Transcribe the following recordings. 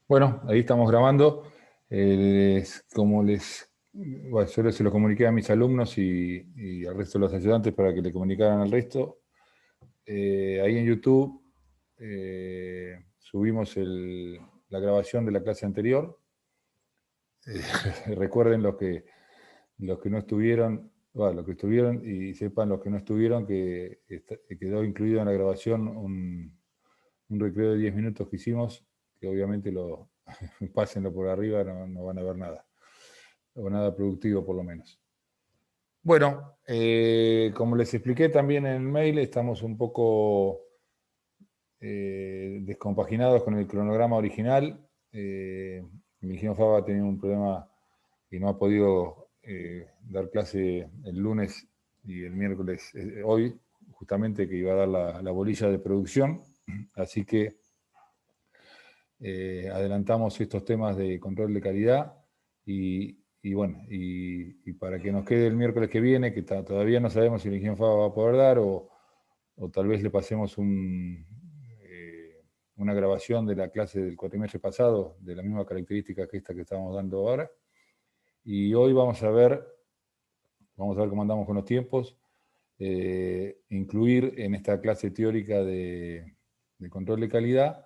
Bueno, ahí estamos grabando. Bueno, yo se lo comuniqué a mis alumnos y al resto de los ayudantes para que le comunicaran al resto. Ahí en YouTube subimos la grabación de la clase anterior. Recuerden los que no estuvieron, bueno, los que estuvieron, y sepan los que no estuvieron que quedó incluido en la grabación un recreo de 10 minutos que hicimos, que obviamente pásenlo por arriba, no van a ver nada, o nada productivo por lo menos. Bueno, como les expliqué también en el mail, estamos un poco descompaginados con el cronograma original. Mi ingeniero Faba ha tenido un problema y no ha podido dar clase el lunes y el miércoles, hoy, justamente que iba a dar la bolilla de producción, así que adelantamos estos temas de control de calidad y bueno, y para que nos quede el miércoles que viene, que todavía no sabemos si el ingeniero Faba va a poder dar o tal vez le pasemos una grabación de la clase del cuatrimestre pasado, de la misma característica que esta que estamos dando ahora. Y hoy vamos a ver cómo andamos con los tiempos, incluir en esta clase teórica de control de calidad,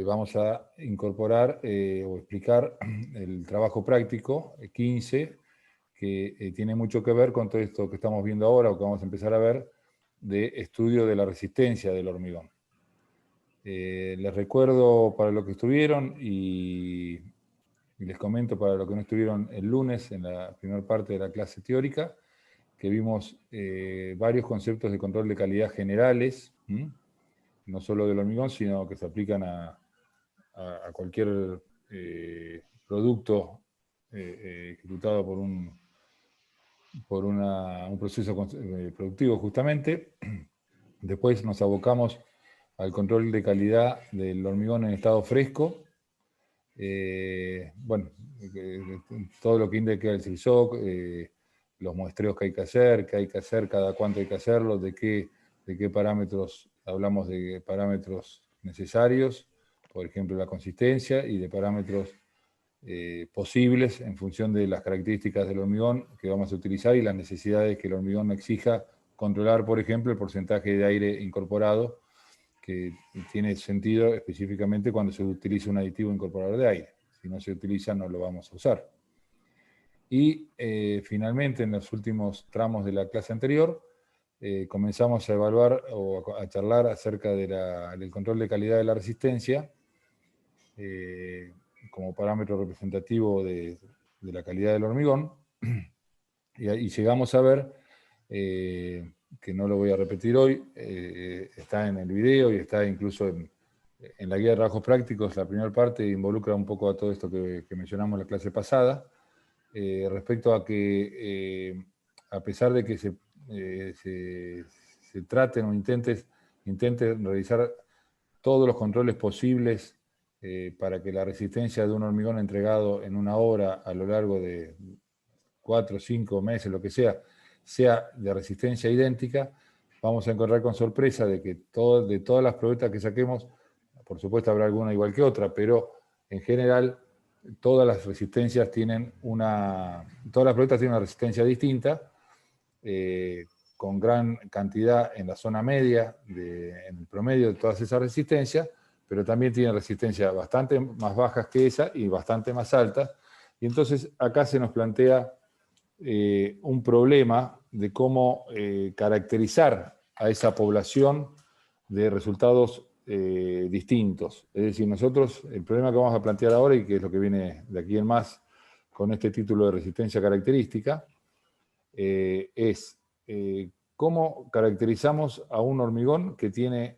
vamos a incorporar o explicar el trabajo práctico 15, que tiene mucho que ver con todo esto que estamos viendo ahora, o que vamos a empezar a ver, de estudio de la resistencia del hormigón. Les recuerdo para los que estuvieron y les comento para los que no estuvieron el lunes en la primera parte de la clase teórica, que vimos varios conceptos de control de calidad generales, no solo del hormigón, sino que se aplican a cualquier producto ejecutado por un proceso productivo justamente. Después nos abocamos al control de calidad del hormigón en estado fresco. Bueno, todo lo que indica el CIRSOC, los muestreos que hay que hacer, cada cuánto hay que hacerlo, de qué parámetros, hablamos de parámetros necesarios, por ejemplo la consistencia, y de parámetros posibles en función de las características del hormigón que vamos a utilizar y las necesidades que el hormigón exija controlar, por ejemplo, el porcentaje de aire incorporado, que tiene sentido específicamente cuando se utiliza un aditivo incorporador de aire. Si no se utiliza, no lo vamos a usar. Y finalmente, en los últimos tramos de la clase anterior, comenzamos a evaluar o a charlar acerca del control de calidad de la resistencia como parámetro representativo de la calidad del hormigón. Y llegamos a ver, que no lo voy a repetir hoy, está en el video y está incluso en la guía de trabajos prácticos. La primera parte involucra un poco a todo esto que mencionamos en la clase pasada, respecto a que a pesar de que se traten o intenten realizar todos los controles posibles para que la resistencia de un hormigón entregado en una hora a lo largo de 4 o 5 meses, lo que sea de resistencia idéntica, vamos a encontrar con sorpresa de que de todas las probetas que saquemos, por supuesto habrá alguna igual que otra, pero en general todas las resistencias todas las probetas tienen una resistencia distinta, con gran cantidad en la zona media, en el promedio de todas esas resistencias, pero también tienen resistencias bastante más bajas que esa y bastante más altas. Y entonces acá se nos plantea un problema de cómo caracterizar a esa población de resultados distintos. Es decir, nosotros, el problema que vamos a plantear ahora, y que es lo que viene de aquí en más con este título de resistencia característica, es cómo caracterizamos a un hormigón que tiene,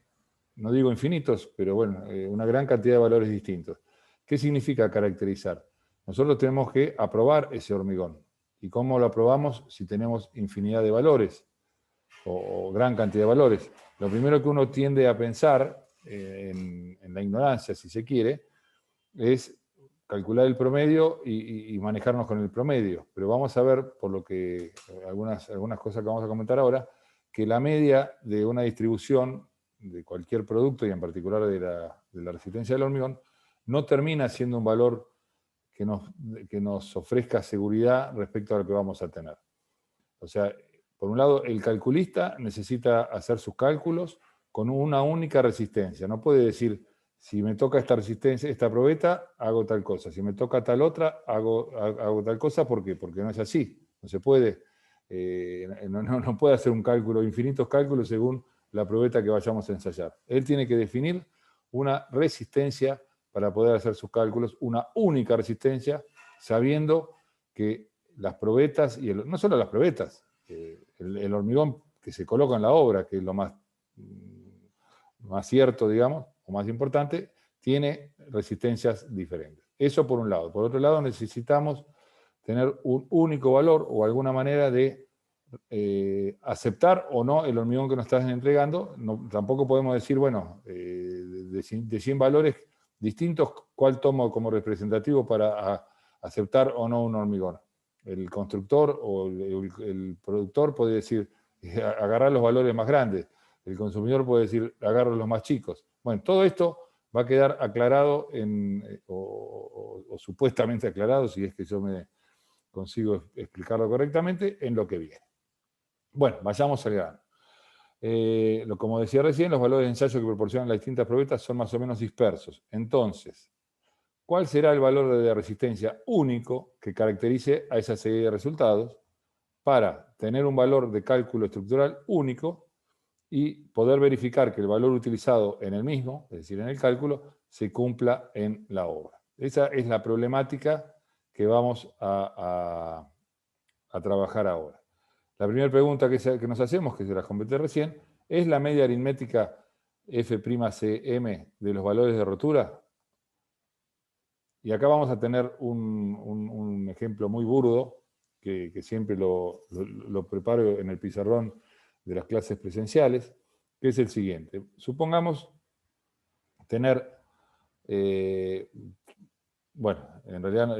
no digo infinitos, pero bueno, una gran cantidad de valores distintos. ¿Qué significa caracterizar? Nosotros tenemos que aprobar ese hormigón. ¿Y cómo lo aprobamos si tenemos infinidad de valores o gran cantidad de valores? Lo primero que uno tiende a pensar, en la ignorancia, si se quiere, es calcular el promedio y manejarnos con el promedio. Pero vamos a ver, por lo que algunas cosas que vamos a comentar ahora, que la media de una distribución de cualquier producto, y en particular de la resistencia del hormigón, no termina siendo un valor que nos ofrezca seguridad respecto a lo que vamos a tener. O sea, por un lado, el calculista necesita hacer sus cálculos con una única resistencia. No puede decir, si me toca esta resistencia, esta probeta, hago tal cosa. Si me toca tal otra, hago tal cosa. ¿Por qué? Porque no es así. No se puede, no puede hacer un cálculo, infinitos cálculos según la probeta que vayamos a ensayar. Él tiene que definir una resistencia para poder hacer sus cálculos, una única resistencia, sabiendo que las probetas, y no solo las probetas, el hormigón que se coloca en la obra, que es lo más cierto, digamos, o más importante, tiene resistencias diferentes. Eso por un lado. Por otro lado, necesitamos tener un único valor o alguna manera de aceptar o no el hormigón que nos están entregando. No, tampoco podemos decir, bueno, de 100 valores distintos, ¿cuál tomo como representativo para aceptar o no un hormigón? El constructor o el productor puede decir, agarrar los valores más grandes. El consumidor puede decir, agarro los más chicos. Bueno, todo esto va a quedar aclarado o supuestamente aclarado, si es que yo me consigo explicarlo correctamente, en lo que viene. Bueno, vayamos al grano. Como decía recién, los valores de ensayo que proporcionan las distintas probetas son más o menos dispersos. Entonces, ¿cuál será el valor de resistencia único que caracterice a esa serie de resultados para tener un valor de cálculo estructural único y poder verificar que el valor utilizado en el mismo, es decir, en el cálculo, se cumpla en la obra? Esa es la problemática que vamos a trabajar ahora. La primera pregunta que nos hacemos, que se las comenté recién, ¿es la media aritmética F'Cm de los valores de rotura? Y acá vamos a tener un ejemplo muy burdo, que siempre lo preparo en el pizarrón de las clases presenciales, que es el siguiente. Supongamos tener, bueno, en realidad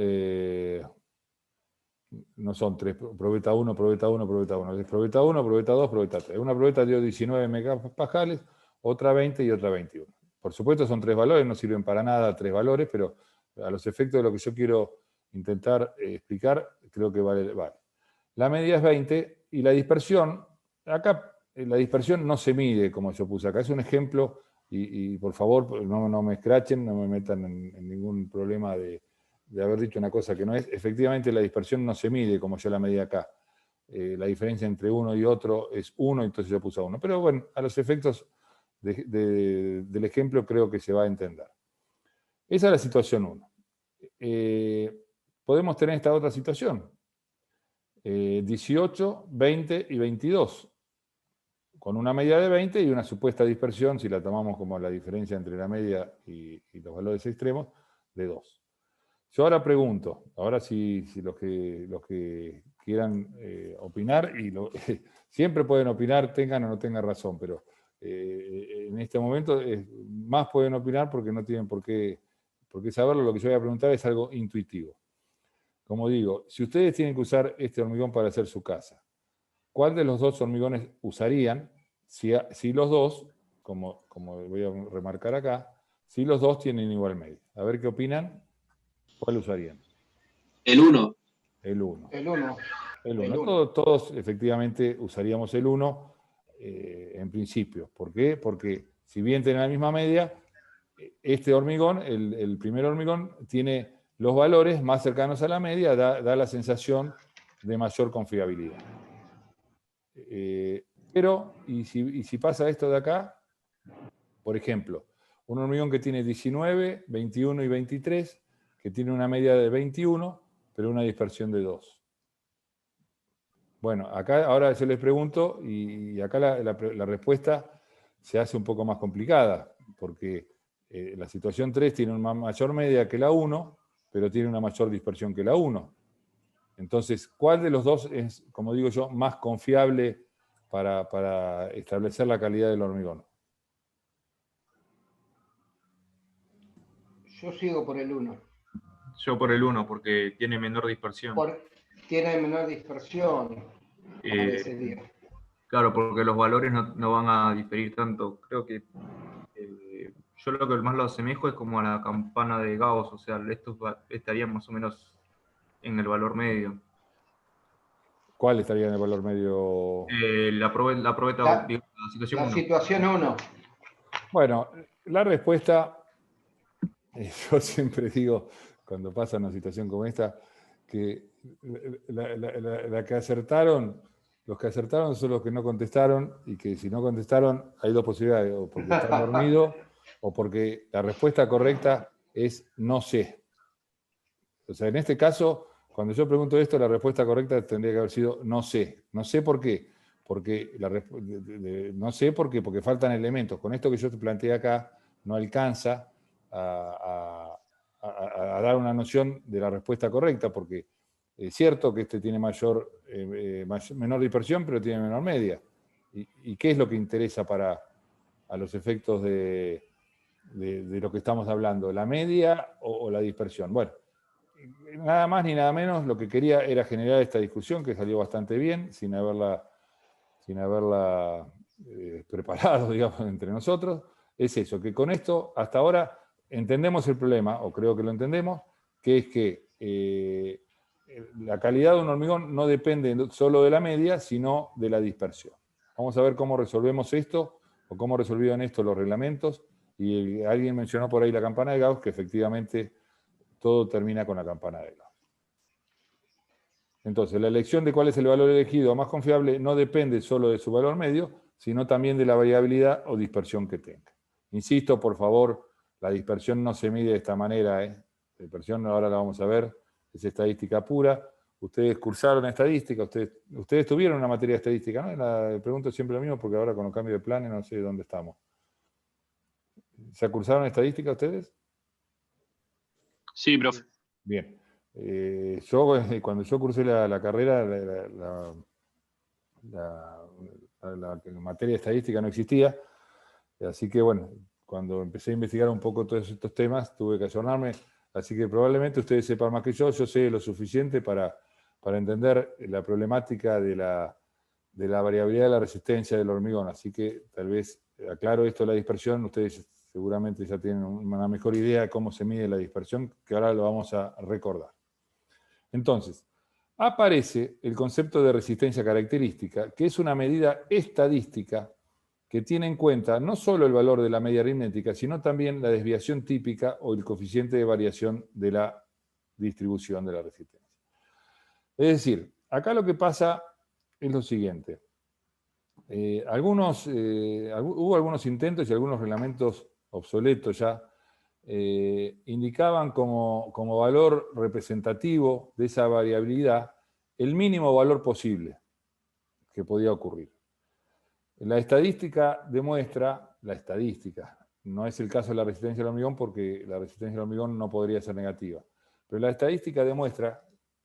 no son tres, probeta 1, probeta 1, probeta 1, es probeta 1, probeta 2, probeta 3. Una probeta dio 19 megapascales, otra 20 y otra 21. Por supuesto son tres valores, no sirven para nada tres valores, pero a los efectos de lo que yo quiero intentar explicar, creo que vale. La media es 20 y la dispersión, acá la dispersión no se mide como yo puse acá, es un ejemplo y por favor no me escrachen, no me metan en ningún problema de haber dicho una cosa que no es. Efectivamente la dispersión no se mide como yo la medí acá. La diferencia entre uno y otro es 1, entonces yo puse 1. Pero bueno, a los efectos del ejemplo creo que se va a entender. Esa es la situación 1. Podemos tener esta otra situación. 18, 20 y 22. Con una media de 20 y una supuesta dispersión, si la tomamos como la diferencia entre la media y los valores extremos, de 2. Yo ahora pregunto, ahora si los que quieran opinar, siempre pueden opinar, tengan o no tengan razón, pero en este momento más pueden opinar porque no tienen por qué saberlo. Lo que yo voy a preguntar es algo intuitivo. Como digo, si ustedes tienen que usar este hormigón para hacer su casa, ¿cuál de los dos hormigones usarían si los dos, como voy a remarcar acá, si los dos tienen igual media? A ver qué opinan. ¿Cuál usarían? El 1. El 1. El 1. El 1. Todos efectivamente usaríamos el 1 en principio. ¿Por qué? Porque si bien tienen la misma media, este hormigón, el primer hormigón, tiene los valores más cercanos a la media, da la sensación de mayor confiabilidad. Pero, y si pasa esto de acá, por ejemplo, un hormigón que tiene 19, 21 y 23, que tiene una media de 21, pero una dispersión de 2. Bueno, acá ahora yo les pregunto, y acá la respuesta se hace un poco más complicada, porque la situación 3 tiene una mayor media que la 1, pero tiene una mayor dispersión que la 1. Entonces, ¿cuál de los dos es, como digo yo, más confiable para establecer la calidad del hormigón? Yo sigo por el 1. Yo por el 1, porque tiene menor dispersión. Tiene menor dispersión, Claro, porque los valores no van a diferir tanto. Creo que Yo lo que más lo asemejo es como a la campana de Gauss, o sea, estos estarían más o menos en el valor medio. ¿Cuál estaría en el valor medio? La probeta, La, digamos, la situación la 1. situación 1. Bueno, la respuesta, yo siempre digo, cuando pasa una situación como esta, que la que acertaron, los que acertaron son los que no contestaron, y que si no contestaron hay dos posibilidades, o porque están dormidos o porque la respuesta correcta es no sé. O sea, en este caso, cuando yo pregunto esto, la respuesta correcta tendría que haber sido no sé. No sé por qué. Porque no sé por qué, porque faltan elementos. Con esto que yo te planteé acá, no alcanza a dar una noción de la respuesta correcta, porque es cierto que este tiene menor dispersión, pero tiene menor media. ¿Y qué es lo que interesa a los efectos de lo que estamos hablando? ¿La media o la dispersión? Bueno, nada más ni nada menos, lo que quería era generar esta discusión que salió bastante bien, sin haberla preparado, digamos, entre nosotros. Es eso, que con esto, hasta ahora, entendemos el problema, o creo que lo entendemos, que es que la calidad de un hormigón no depende solo de la media, sino de la dispersión. Vamos a ver cómo resolvemos esto, o cómo resolvieron esto los reglamentos, y alguien mencionó por ahí la campana de Gauss, que efectivamente todo termina con la campana de Gauss. Entonces, la elección de cuál es el valor elegido más confiable no depende solo de su valor medio, sino también de la variabilidad o dispersión que tenga. Insisto, por favor, la dispersión no se mide de esta manera. La dispersión ahora la vamos a ver, es estadística pura. Ustedes cursaron estadística, ustedes tuvieron una materia de estadística, ¿no? Le pregunto siempre lo mismo porque ahora con los cambios de planes no sé dónde estamos. ¿Se cursaron estadística ustedes? Sí, profe. Bien. Cuando yo cursé la carrera, la materia de estadística no existía, así que bueno, cuando empecé a investigar un poco todos estos temas, tuve que ayornarme, así que probablemente ustedes sepan más que yo sé lo suficiente para entender la problemática de la variabilidad de la resistencia del hormigón, así que tal vez aclaro esto de la dispersión, ustedes seguramente ya tienen una mejor idea de cómo se mide la dispersión, que ahora lo vamos a recordar. Entonces, aparece el concepto de resistencia característica, que es una medida estadística que tiene en cuenta no solo el valor de la media aritmética, sino también la desviación típica o el coeficiente de variación de la distribución de la resistencia. Es decir, acá lo que pasa es lo siguiente. Hubo algunos intentos y algunos reglamentos obsoletos ya indicaban como valor representativo de esa variabilidad el mínimo valor posible que podía ocurrir. La estadística demuestra, no es el caso de la resistencia al hormigón porque la resistencia al hormigón no podría ser negativa, pero la estadística demuestra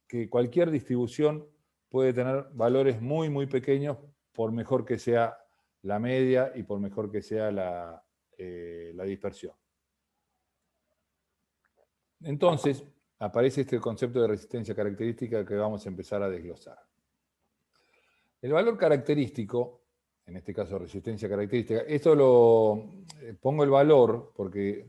que cualquier distribución puede tener valores muy, muy pequeños por mejor que sea la media y por mejor que sea la dispersión. Entonces, aparece este concepto de resistencia característica que vamos a empezar a desglosar. El valor característico, en este caso resistencia característica, esto pongo el valor porque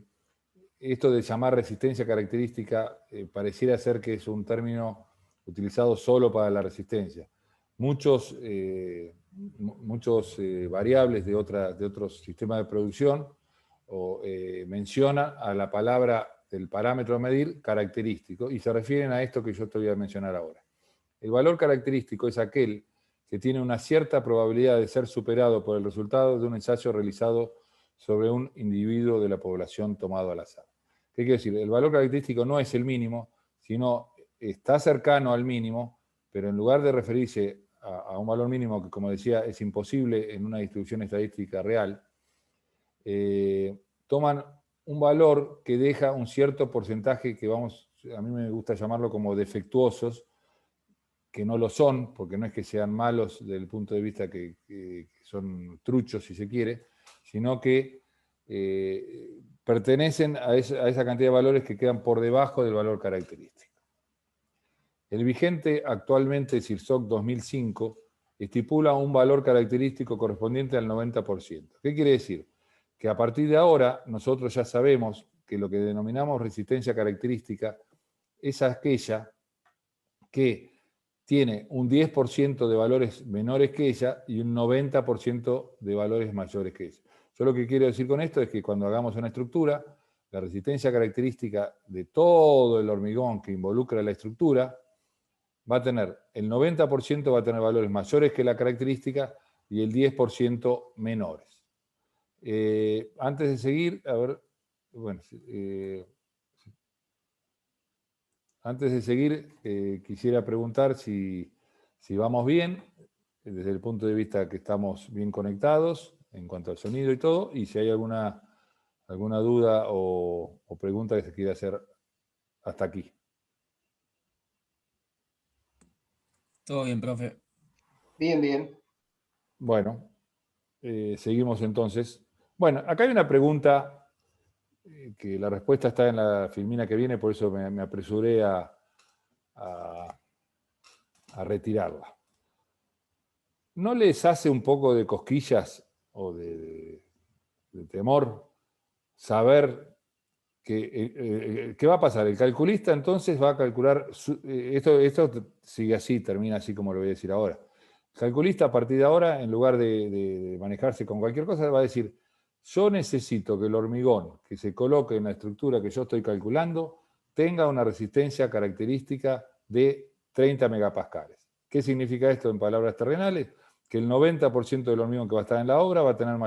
esto de llamar resistencia característica pareciera ser que es un término utilizado solo para la resistencia. Muchos variables de otros sistemas de producción mencionan a la palabra del parámetro a medir característico y se refieren a esto que yo te voy a mencionar ahora. El valor característico es aquel que tiene una cierta probabilidad de ser superado por el resultado de un ensayo realizado sobre un individuo de la población tomado al azar. ¿Qué quiere decir? El valor característico no es el mínimo, sino está cercano al mínimo, pero en lugar de referirse a un valor mínimo que, como decía, es imposible en una distribución estadística real, toman un valor que deja un cierto porcentaje que a mí me gusta llamarlo como defectuosos, que no lo son, porque no es que sean malos desde el punto de vista que son truchos, si se quiere, sino que pertenecen a esa cantidad de valores que quedan por debajo del valor característico. El vigente actualmente CIRSOC 2005 estipula un valor característico correspondiente al 90%. ¿Qué quiere decir? que a partir de ahora nosotros ya sabemos que lo que denominamos resistencia característica es aquella que tiene un 10% de valores menores que ella y un 90% de valores mayores que ella. Yo lo que quiero decir con esto es que cuando hagamos una estructura, la resistencia característica de todo el hormigón que involucra la estructura va a tener, el 90% va a tener valores mayores que la característica y el 10% menores. Antes de seguir, a ver, bueno, antes de seguir, quisiera preguntar si vamos bien, desde el punto de vista que estamos bien conectados en cuanto al sonido y todo, y si hay alguna duda o pregunta que se quiera hacer hasta aquí. Todo bien, profe. Bien, bien. Bueno, seguimos entonces. Bueno, acá hay una pregunta que la respuesta está en la filmina que viene, por eso me apresuré a retirarla. ¿No les hace un poco de cosquillas o de temor saber que qué va a pasar? El calculista entonces va a calcular, esto sigue así, termina así como lo voy a decir ahora. El calculista a partir de ahora, en lugar de manejarse con cualquier cosa, va a decir, yo necesito que el hormigón que se coloque en la estructura que yo estoy calculando tenga una resistencia característica de 30 megapascales. ¿Qué significa esto en palabras terrenales? Que el 90% del hormigón que va a estar en la obra va a tener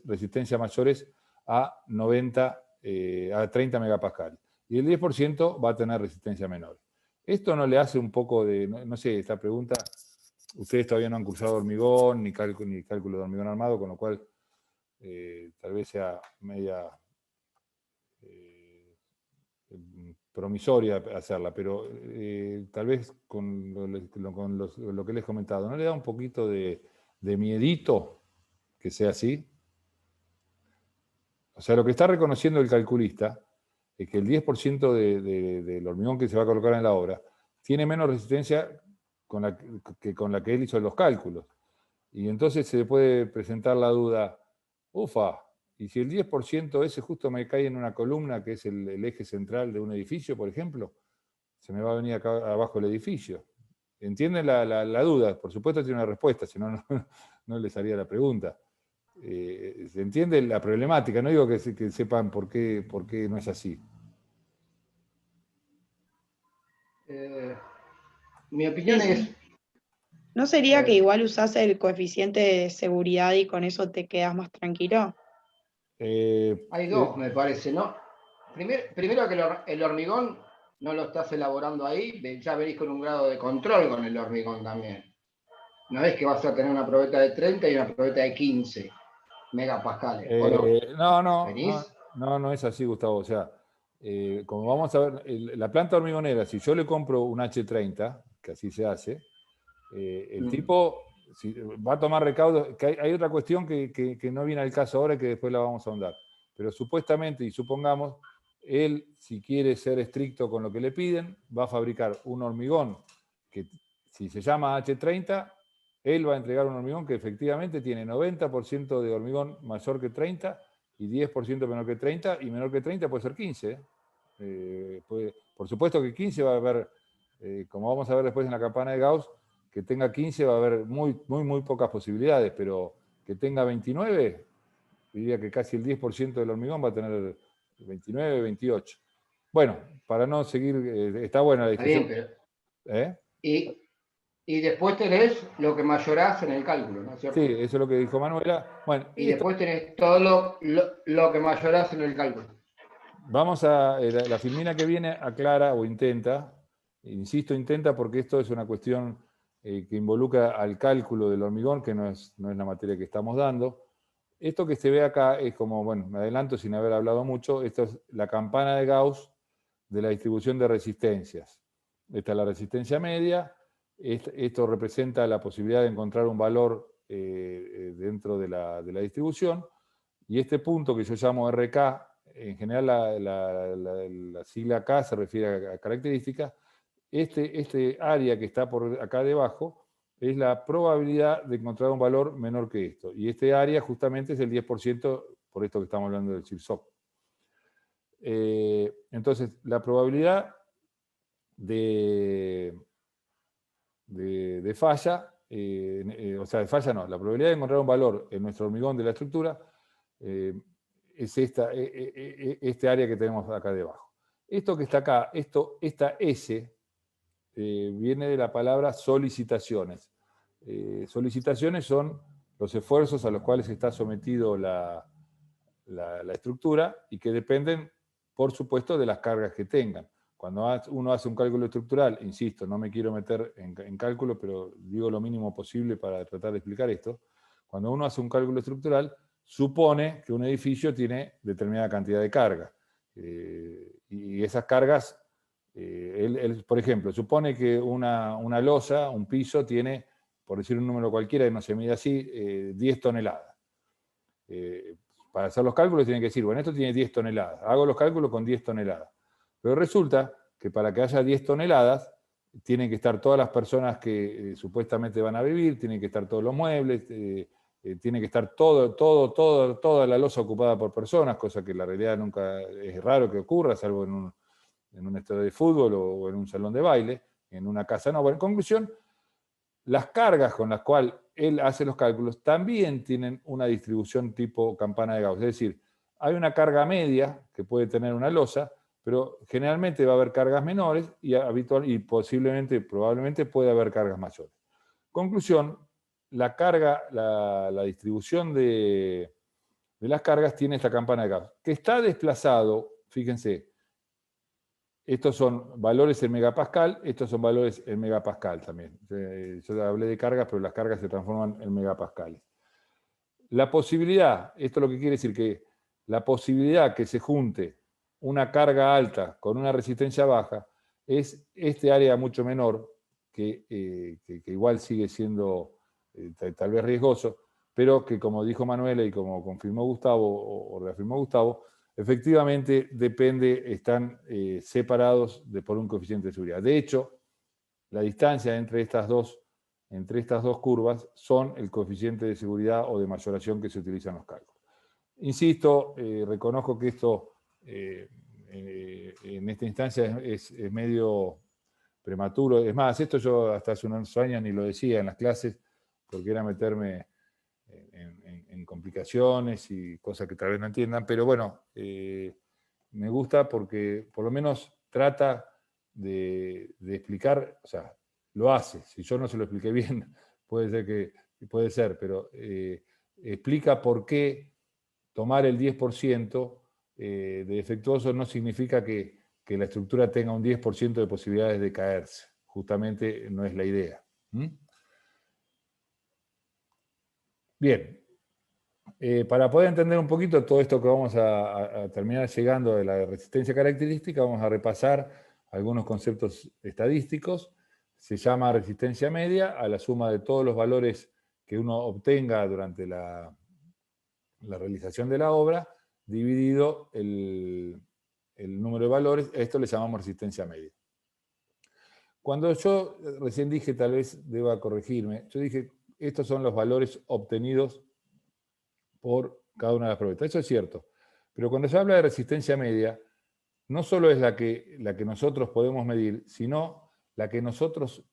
resistencias mayores a 30 megapascales. Y el 10% va a tener resistencia menor. ¿Esto no le hace un poco de, no sé, esta pregunta, ustedes todavía no han cursado hormigón, ni cálculo de hormigón armado, con lo cual tal vez sea media promisoria hacerla, pero tal vez con lo que les he comentado, ¿no le da un poquito de miedito que sea así? O sea, lo que está reconociendo el calculista es que el 10% del hormigón que se va a colocar en la obra tiene menos resistencia con la que él hizo los cálculos. Y entonces se le puede presentar la duda, ufa, y si el 10% ese justo me cae en una columna que es el eje central de un edificio, por ejemplo, se me va a venir acá abajo el edificio. ¿Entienden la duda? Por supuesto tiene una respuesta, si no, no les haría la pregunta. ¿Se entiende la problemática? No digo que sepan por qué no es así. Mi opinión Sí. es, ¿No sería que igual usás el coeficiente de seguridad y con eso te quedas más tranquilo? hay dos, me parece, ¿no? Primero que el hormigón no lo estás elaborando ahí, ya venís con un grado de control con el hormigón también. No es que vas a tener una probeta de 30 y una probeta de 15 megapascales, ¿o no? ¿Venís? No es así, Gustavo. O sea, como vamos a ver, la planta hormigonera, si yo le compro un H30, que así se hace, el tipo va a tomar recaudos. Que hay otra cuestión que no viene al caso ahora y que después la vamos a ahondar. Pero supuestamente, y supongamos, él, si quiere ser estricto con lo que le piden, va a fabricar un hormigón que, si se llama H30, él va a entregar un hormigón que efectivamente tiene 90% de hormigón mayor que 30 y 10% menor que 30, y menor que 30 puede ser 15. Por supuesto que 15 va a haber, como vamos a ver después en la campana de Gauss, que tenga 15 va a haber muy pocas posibilidades, pero que tenga 29, diría que casi el 10% del hormigón va a tener 29, 28. Bueno, para no seguir, está buena la discusión. Está bien, pero... Y después tenés lo que mayorás en el cálculo, ¿no es cierto? Sí, eso es lo que dijo Manuela. Bueno, y después tenés todo lo que mayorás en el cálculo. Vamos a, la filmina que viene aclara o intenta, insisto, intenta porque esto es una cuestión que involucra al cálculo del hormigón, que no es la materia que estamos dando. Esto que se ve acá es como, bueno, me adelanto sin haber hablado mucho, esto es la campana de Gauss de la distribución de resistencias. Esta es la resistencia media, esto representa la posibilidad de encontrar un valor dentro de la distribución, y este punto que yo llamo RK, en general la sigla K se refiere a características, este área que está por acá debajo es la probabilidad de encontrar un valor menor que esto. Y este área justamente es el 10% por esto que estamos hablando del Chirsoc. Entonces, la probabilidad de falla, o sea, de falla no, la probabilidad de encontrar un valor en nuestro hormigón de la estructura es este área que tenemos acá debajo. Esto que está acá, esta S, viene de la palabra solicitaciones. Solicitaciones son los esfuerzos a los cuales está sometido la estructura y que dependen, por supuesto, de las cargas que tengan. Cuando uno hace un cálculo estructural, insisto, no me quiero meter en cálculo, pero digo lo mínimo posible para tratar de explicar esto. Cuando uno hace un cálculo estructural, supone que un edificio tiene determinada cantidad de carga. Y esas cargas, por ejemplo, supone que una losa, un piso, tiene, por decir un número cualquiera que no se mide así, 10 toneladas. Para hacer los cálculos tiene que decir, bueno, esto tiene 10 toneladas. Hago los cálculos con 10 toneladas. Pero resulta que para que haya 10 toneladas, tienen que estar todas las personas que supuestamente van a vivir, tienen que estar todos los muebles, tiene que estar toda la losa ocupada por personas, cosa que en la realidad nunca es raro que ocurra, salvo en un estadio de fútbol o en un salón de baile, en una casa no. Bueno, en conclusión, las cargas con las cuales él hace los cálculos también tienen una distribución tipo campana de Gauss. Es decir, hay una carga media que puede tener una losa, pero generalmente va a haber cargas menores y probablemente puede haber cargas mayores. Conclusión, la distribución de las cargas tiene esta campana de Gauss, que está desplazado, fíjense, estos son valores en megapascal, estos son valores en megapascal también. Yo hablé de cargas, pero las cargas se transforman en megapascales. La posibilidad, esto lo que quiere decir que la posibilidad que se junte una carga alta con una resistencia baja es este área mucho menor, que igual sigue siendo tal vez riesgoso, pero que, como dijo Manuela y como confirmó Gustavo o reafirmó Gustavo, efectivamente están separados por un coeficiente de seguridad. De hecho, la distancia entre estas dos curvas son el coeficiente de seguridad o de mayoración que se utiliza en los cálculos. Insisto, reconozco que esto en esta instancia es medio prematuro. Es más, esto yo hasta hace unos años ni lo decía en las clases porque era meterme en complicaciones y cosas que tal vez no entiendan, pero bueno, me gusta porque por lo menos trata de explicar, o sea, lo hace. Si yo no se lo expliqué bien, puede ser, pero explica por qué tomar el 10% de defectuoso no significa que la estructura tenga un 10% de posibilidades de caerse. Justamente no es la idea. Bien. Para poder entender un poquito todo esto que vamos a terminar llegando de la resistencia característica, vamos a repasar algunos conceptos estadísticos. Se llama resistencia media a la suma de todos los valores que uno obtenga durante la realización de la obra, dividido el número de valores. Esto le llamamos resistencia media. Cuando yo recién dije, tal vez deba corregirme, yo dije, estos son los valores obtenidos por cada una de las propuestas. Eso es cierto. Pero cuando se habla de resistencia media, no solo es la que nosotros podemos medir, sino la que nosotros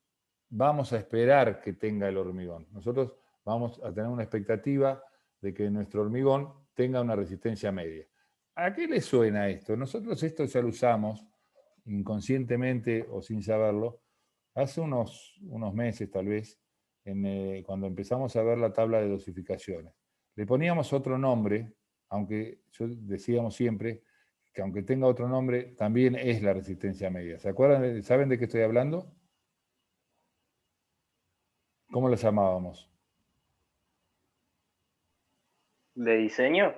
vamos a esperar que tenga el hormigón. Nosotros vamos a tener una expectativa de que nuestro hormigón tenga una resistencia media. ¿A qué le suena esto? Nosotros esto ya lo usamos inconscientemente o sin saberlo hace unos meses tal vez, cuando empezamos a ver la tabla de dosificaciones. Le poníamos otro nombre, aunque decíamos siempre que aunque tenga otro nombre, también es la resistencia media. ¿Se acuerdan? ¿Saben de qué estoy hablando? ¿Cómo lo llamábamos? ¿De diseño?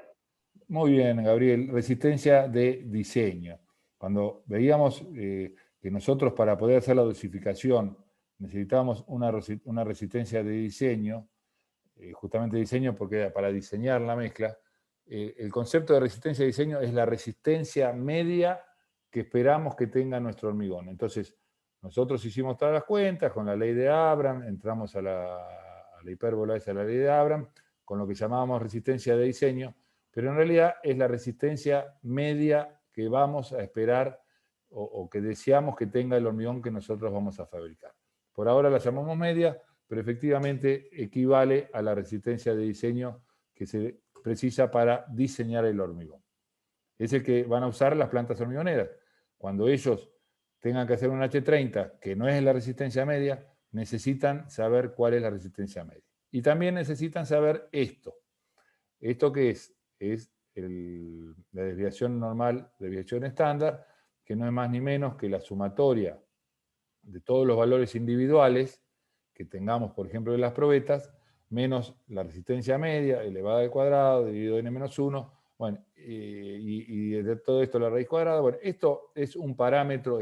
Muy bien, Gabriel. Resistencia de diseño. Cuando veíamos que nosotros para poder hacer la dosificación necesitábamos una resistencia de diseño, justamente diseño porque era para diseñar la mezcla, el concepto de resistencia de diseño es la resistencia media que esperamos que tenga nuestro hormigón. Entonces, nosotros hicimos todas las cuentas con la ley de Abraham, entramos a la hipérbola esa, la ley de Abraham, con lo que llamábamos resistencia de diseño, pero en realidad es la resistencia media que vamos a esperar o que deseamos que tenga el hormigón que nosotros vamos a fabricar. Por ahora la llamamos media, pero efectivamente equivale a la resistencia de diseño que se precisa para diseñar el hormigón. Es el que van a usar las plantas hormigoneras. Cuando ellos tengan que hacer un H30, que no es la resistencia media, necesitan saber cuál es la resistencia media. Y también necesitan saber esto. ¿Esto qué es? Es la desviación normal, desviación estándar, que no es más ni menos que la sumatoria de todos los valores individuales que tengamos, por ejemplo, de las probetas, menos la resistencia media elevada al cuadrado dividido n-1, bueno, y de todo esto la raíz cuadrada. Bueno, esto es un parámetro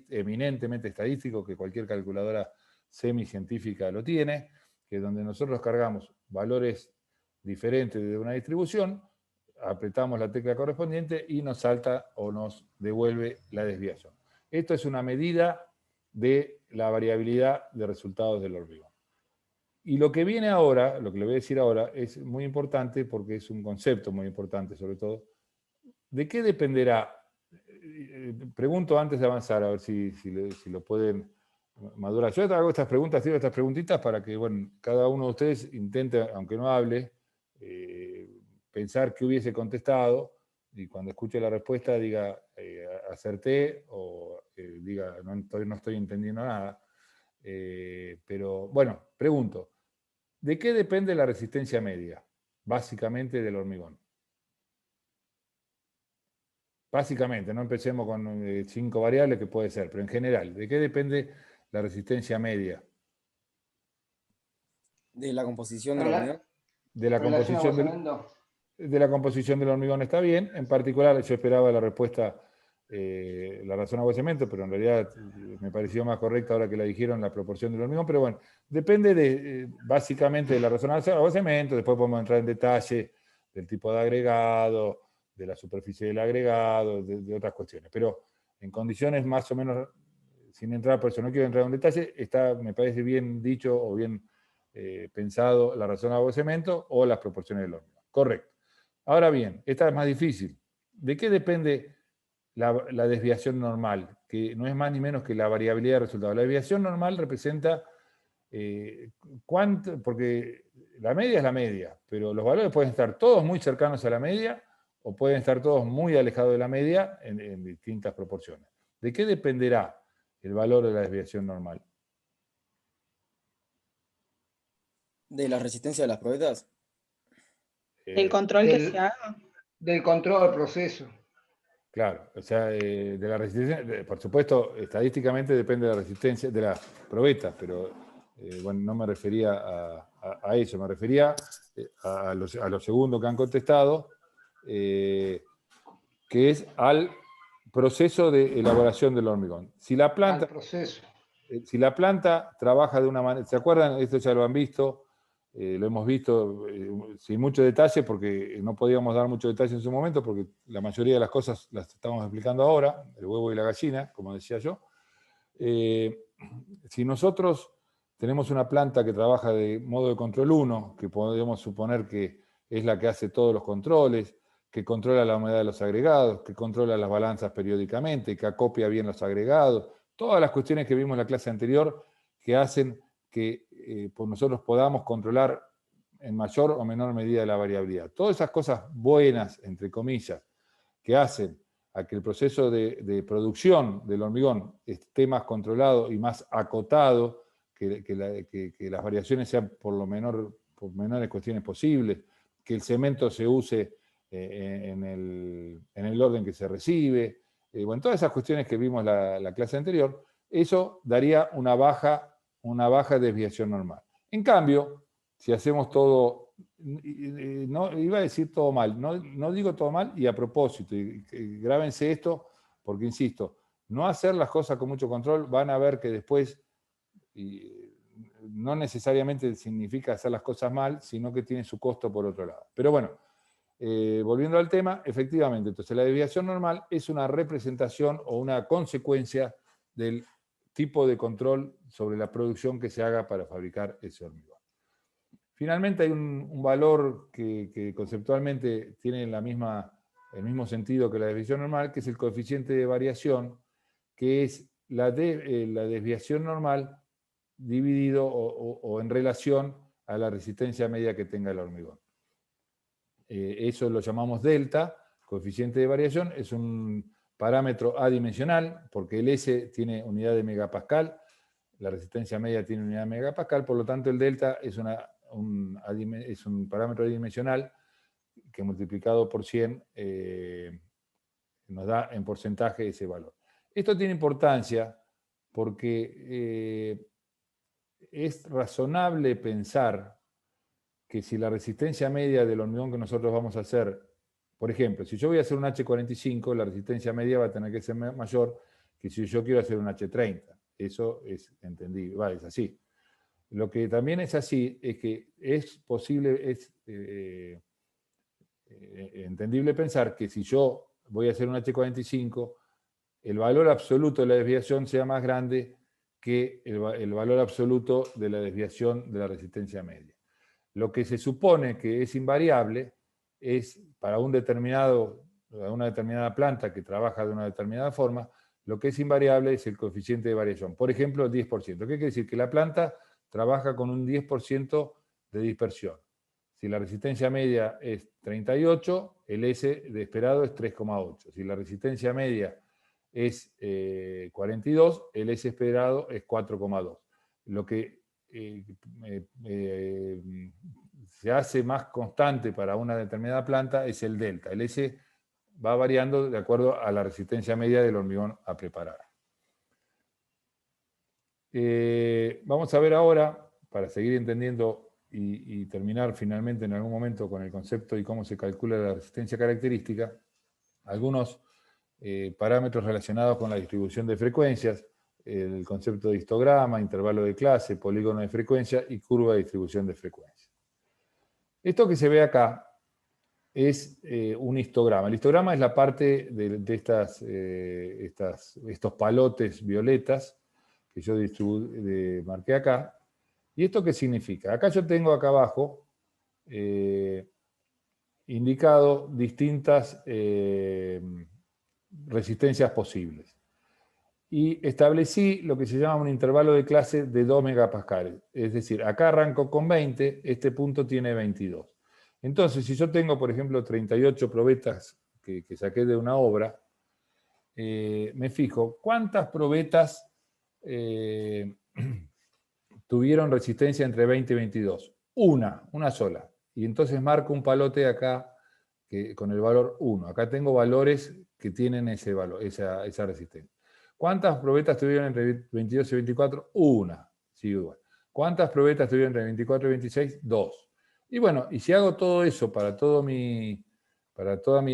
eminentemente estadístico que cualquier calculadora semicientífica lo tiene, que donde nosotros cargamos valores diferentes de una distribución, apretamos la tecla correspondiente y nos salta o nos devuelve la desviación. Esto es una medida de la variabilidad de resultados del hormigón. Y lo que viene ahora, lo que le voy a decir ahora, es muy importante porque es un concepto muy importante sobre todo. ¿De qué dependerá? Pregunto antes de avanzar, a ver si lo pueden madurar. Yo hago estas preguntas, tiro estas preguntitas para que, bueno, cada uno de ustedes intente, aunque no hable, pensar qué hubiese contestado y cuando escuche la respuesta diga acerté o diga no estoy entendiendo nada. Pero bueno, pregunto, ¿de qué depende la resistencia media? Básicamente del hormigón. Básicamente, no empecemos con 5 variables que puede ser, pero en general, ¿de qué depende la resistencia media? De la composición del hormigón. De la composición del hormigón está bien. En particular, yo esperaba la respuesta, la razón a agüecimiento, pero en realidad me pareció más correcta ahora que la dijeron, la proporción del hormigón. Pero bueno, depende básicamente de la razón a agüecimiento. Después podemos entrar en detalle del tipo de agregado, de la superficie del agregado, de otras cuestiones. Pero en condiciones más o menos, sin entrar, por eso no quiero entrar en detalle, me parece bien dicho o bien pensado la razón de agüecimiento o las proporciones del hormigón. Correcto. Ahora bien, esta es más difícil. ¿De qué depende la desviación normal? Que no es más ni menos que la variabilidad de resultados. La desviación normal representa porque la media es la media, pero los valores pueden estar todos muy cercanos a la media o pueden estar todos muy alejados de la media en distintas proporciones. ¿De qué dependerá el valor de la desviación normal? ¿De la resistencia de las probetas? El control que se haga. Del control del proceso. Claro, o sea, de la resistencia, por supuesto, estadísticamente depende de la resistencia de las probetas, pero bueno, no me refería a eso, me refería a lo segundo que han contestado, que es al proceso de elaboración del hormigón. Si la planta trabaja de una manera, ¿se acuerdan? Esto ya lo han visto, lo hemos visto sin mucho detalle porque no podíamos dar mucho detalle en su momento porque la mayoría de las cosas las estamos explicando ahora, el huevo y la gallina, como decía yo. Si nosotros tenemos una planta que trabaja de modo de control 1, que podemos suponer que es la que hace todos los controles, que controla la humedad de los agregados, que controla las balanzas periódicamente, que acopia bien los agregados, todas las cuestiones que vimos en la clase anterior que hacen que nosotros podamos controlar en mayor o menor medida la variabilidad. Todas esas cosas buenas, entre comillas, que hacen a que el proceso de producción del hormigón esté más controlado y más acotado, que las variaciones sean por menores cuestiones posibles, que el cemento se use en el orden que se recibe, bueno, todas esas cuestiones que vimos la clase anterior, eso daría una baja desviación normal. En cambio, si hacemos todo, no iba a decir todo mal, no digo todo mal y a propósito, y grábense esto, porque insisto, no hacer las cosas con mucho control, van a ver que después no necesariamente significa hacer las cosas mal, sino que tiene su costo por otro lado. Pero bueno, volviendo al tema, efectivamente, entonces la desviación normal es una representación o una consecuencia del tipo de control sobre la producción que se haga para fabricar ese hormigón. Finalmente hay un valor que conceptualmente tiene el mismo sentido que la desviación normal, que es el coeficiente de variación, que es la desviación normal dividido o en relación a la resistencia media que tenga el hormigón. Eso lo llamamos delta, coeficiente de variación, es un parámetro adimensional, porque el S tiene unidad de megapascal, la resistencia media tiene unidad de megapascal, por lo tanto el delta es un parámetro adimensional que multiplicado por 100 nos da en porcentaje ese valor. Esto tiene importancia porque es razonable pensar que si la resistencia media del hormigón que nosotros vamos a hacer, por ejemplo, si yo voy a hacer un H45, la resistencia media va a tener que ser mayor que si yo quiero hacer un H30. Eso es entendible, es así. Lo que también es así es que es posible, es entendible pensar que si yo voy a hacer un H45, el valor absoluto de la desviación sea más grande que el valor absoluto de la desviación de la resistencia media. Lo que se supone que es invariable es para una determinada planta que trabaja de una determinada forma, lo que es invariable es el coeficiente de variación. Por ejemplo, el 10%. ¿Qué quiere decir? Que la planta trabaja con un 10% de dispersión. Si la resistencia media es 38, el S de esperado es 3,8. Si la resistencia media es 42, el S esperado es 4,2. Lo que se hace más constante para una determinada planta es el delta. El S va variando de acuerdo a la resistencia media del hormigón a preparar. Vamos a ver ahora, para seguir entendiendo y terminar finalmente en algún momento con el concepto y cómo se calcula la resistencia característica, algunos parámetros relacionados con la distribución de frecuencias, el concepto de histograma, intervalo de clase, polígono de frecuencia y curva de distribución de frecuencia. Esto que se ve acá es un histograma. El histograma es la parte de estos palotes violetas que yo marqué acá. ¿Y esto qué significa? Acá yo tengo acá abajo indicado distintas resistencias posibles. Y establecí lo que se llama un intervalo de clase de 2 megapascales. Es decir, acá arranco con 20, este punto tiene 22. Entonces, si yo tengo, por ejemplo, 38 probetas que saqué de una obra, me fijo, ¿cuántas probetas tuvieron resistencia entre 20 y 22? Una sola. Y entonces marco un palote acá con el valor 1. Acá tengo valores que tienen ese valor, esa resistencia. ¿Cuántas probetas tuvieron entre 22 y 24? Una. Sí, igual. ¿Cuántas probetas tuvieron entre 24 y 26? 2. Y bueno, y si hago todo eso para toda mi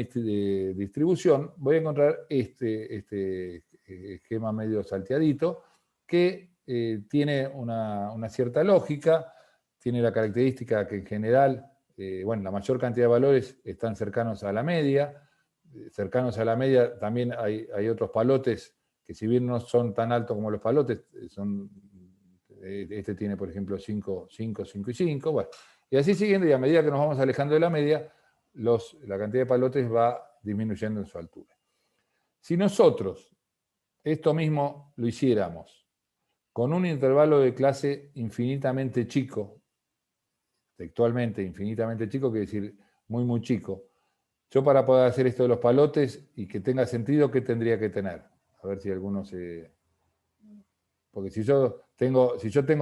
distribución, voy a encontrar este esquema medio salteadito que tiene una cierta lógica, tiene la característica que en general, la mayor cantidad de valores están cercanos a la media. Cercanos a la media también hay otros palotes que si bien no son tan altos como los palotes, este tiene por ejemplo 5 y 5, bueno, y así siguiendo, y a medida que nos vamos alejando de la media, la cantidad de palotes va disminuyendo en su altura. Si nosotros esto mismo lo hiciéramos con un intervalo de clase infinitamente chico, textualmente infinitamente chico, quiere decir muy chico, yo para poder hacer esto de los palotes y que tenga sentido, ¿qué tendría que tener? A ver si alguno se... Porque si yo tengo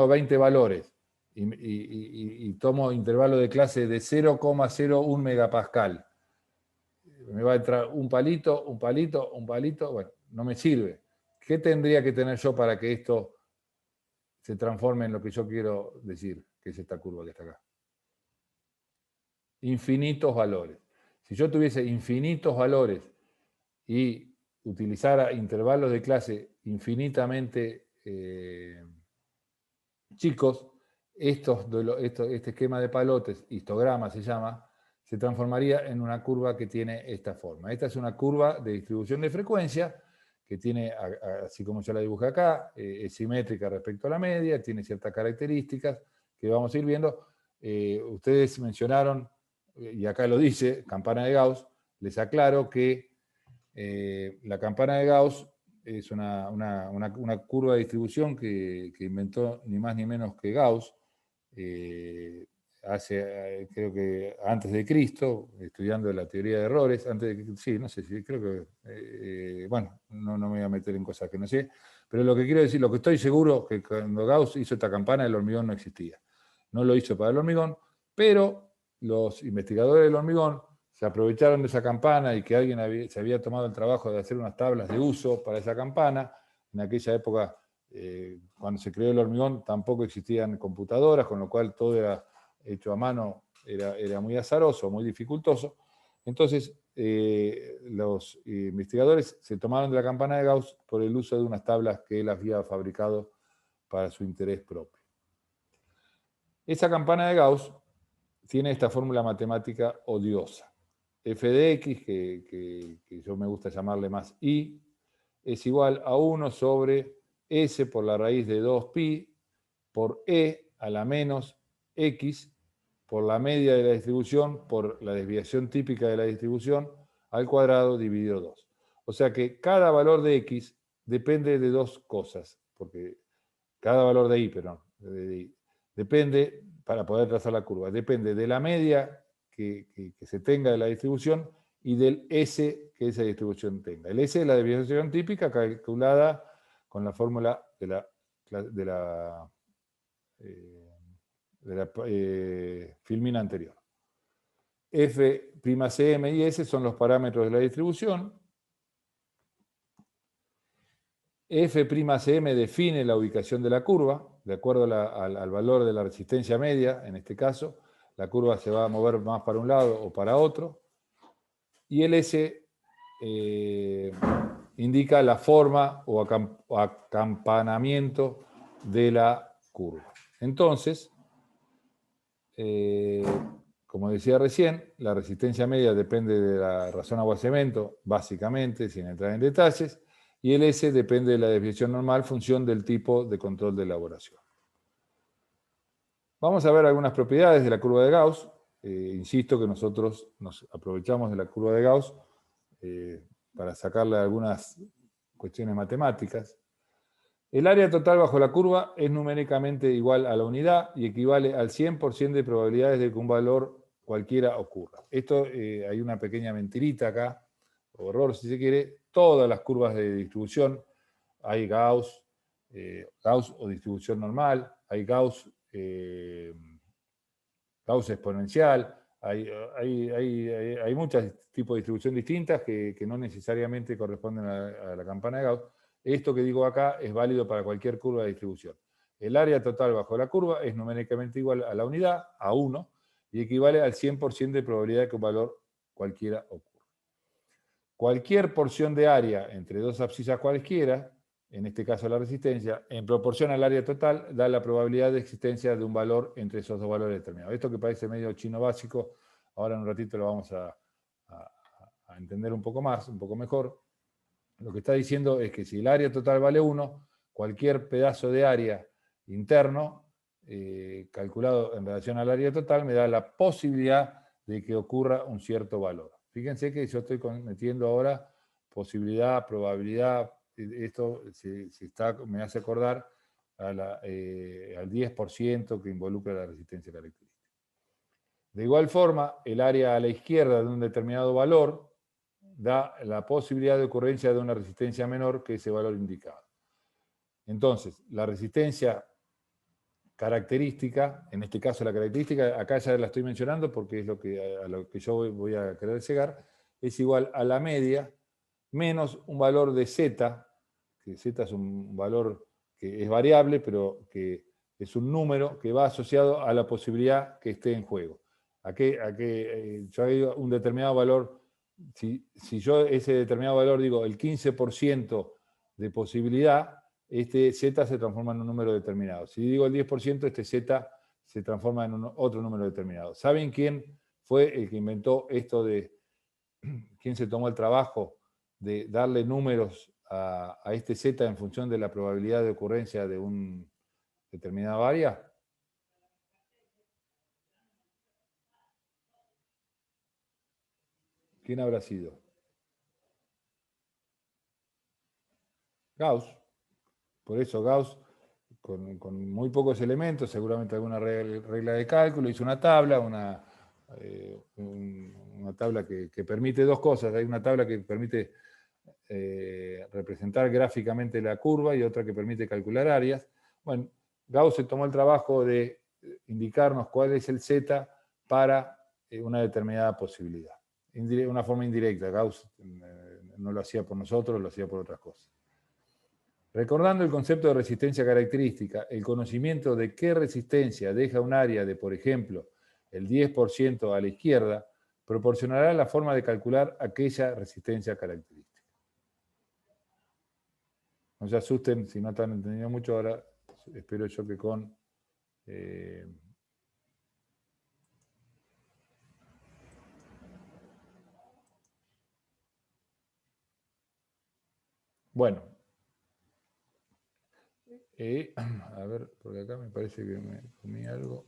20 valores y tomo intervalo de clase de 0,01 megapascal, me va a entrar un palito, bueno, no me sirve. ¿Qué tendría que tener yo para que esto se transforme en lo que yo quiero decir, que es esta curva que está acá? Infinitos valores. Si yo tuviese infinitos valores y utilizara intervalos de clase infinitamente chicos, este esquema de palotes, histograma se llama, se transformaría en una curva que tiene esta forma. Esta es una curva de distribución de frecuencia que tiene, así como yo la dibujé acá, es simétrica respecto a la media, tiene ciertas características que vamos a ir viendo. ustedes mencionaron, y acá lo dice, campana de Gauss. Les aclaro que la campana de Gauss es una curva de distribución que inventó ni más ni menos que Gauss, creo que antes de Cristo, estudiando la teoría de errores, sí, no sé si, creo que, bueno, no me voy a meter en cosas que no sé, pero lo que quiero decir, lo que estoy seguro, que cuando Gauss hizo esta campana, el hormigón no existía. No lo hizo para el hormigón, pero los investigadores del hormigón se aprovecharon de esa campana y que alguien se había tomado el trabajo de hacer unas tablas de uso para esa campana. En aquella época, cuando se creó el hormigón, tampoco existían computadoras, con lo cual todo era hecho a mano, era muy azaroso, muy dificultoso. Entonces, los investigadores se tomaron de la campana de Gauss por el uso de unas tablas que él había fabricado para su interés propio. Esa campana de Gauss tiene esta fórmula matemática odiosa. F de x, que yo me gusta llamarle más i, es igual a 1 sobre s por la raíz de 2pi por e a la menos x por la media de la distribución por la desviación típica de la distribución al cuadrado dividido 2. O sea que cada valor de x depende de dos cosas, porque cada valor de y, perdón, depende, para poder trazar la curva, depende de la media que se tenga de la distribución y del S que esa distribución tenga. El S es la desviación típica calculada con la fórmula de la filmina anterior. F'Cm y S son los parámetros de la distribución. F'Cm define la ubicación de la curva, de acuerdo al valor de la resistencia media, en este caso. La curva se va a mover más para un lado o para otro. Y el S indica la forma o acampanamiento de la curva. Entonces, como decía recién, la resistencia media depende de la razón agua-cemento, básicamente, sin entrar en detalles, y el S depende de la desviación normal, función del tipo de control de elaboración. Vamos a ver algunas propiedades de la curva de Gauss. Insisto que nosotros nos aprovechamos de la curva de Gauss para sacarle algunas cuestiones matemáticas. El área total bajo la curva es numéricamente igual a la unidad y equivale al 100% de probabilidades de que un valor cualquiera ocurra. Esto, hay una pequeña mentirita acá, o error si se quiere. Todas las curvas de distribución, hay Gauss o distribución normal, hay Gauss exponencial, hay muchos tipos de distribución distintas que no necesariamente corresponden a la campana de Gauss. Esto que digo acá es válido para cualquier curva de distribución. El área total bajo la curva es numéricamente igual a la unidad, a 1, y equivale al 100% de probabilidad de que un valor cualquiera ocurra. Cualquier porción de área entre dos abscisas cualesquiera, en este caso la resistencia, en proporción al área total, da la probabilidad de existencia de un valor entre esos dos valores determinados. Esto que parece medio chino básico, ahora en un ratito lo vamos a entender un poco más, un poco mejor. Lo que está diciendo es que si el área total vale 1, cualquier pedazo de área interno, calculado en relación al área total, me da la posibilidad de que ocurra un cierto valor. Fíjense que yo estoy metiendo ahora posibilidad, probabilidad. Esto me hace acordar al 10% que involucra la resistencia característica. De igual forma, el área a la izquierda de un determinado valor da la posibilidad de ocurrencia de una resistencia menor que ese valor indicado. Entonces, la resistencia característica, en este caso la característica, acá ya la estoy mencionando porque es a lo que yo voy a querer llegar, es igual a la media menos un valor de z, que z es un valor que es variable, pero que es un número que va asociado a la posibilidad que esté en juego. Yo digo un determinado valor, si yo ese determinado valor digo el 15% de posibilidad, este z se transforma en un número determinado. Si digo el 10%, este z se transforma en otro número determinado. ¿Saben quién fue el que inventó esto quién se tomó el trabajo de darle números a este z en función de la probabilidad de ocurrencia de una determinada área? ¿Quién habrá sido? Gauss. Por eso Gauss, con muy pocos elementos, seguramente alguna regla de cálculo, hizo una tabla, una tabla que permite dos cosas. Hay una tabla que permite representar gráficamente la curva y otra que permite calcular áreas. Bueno, Gauss se tomó el trabajo de indicarnos cuál es el Z para una determinada posibilidad. Una forma indirecta. Gauss no lo hacía por nosotros, lo hacía por otras cosas. Recordando el concepto de resistencia característica, el conocimiento de qué resistencia deja un área de, por ejemplo, el 10% a la izquierda, proporcionará la forma de calcular aquella resistencia característica. No se asusten si no están entendiendo mucho ahora, espero yo que con... Bueno. A ver, porque acá me parece que me comí algo.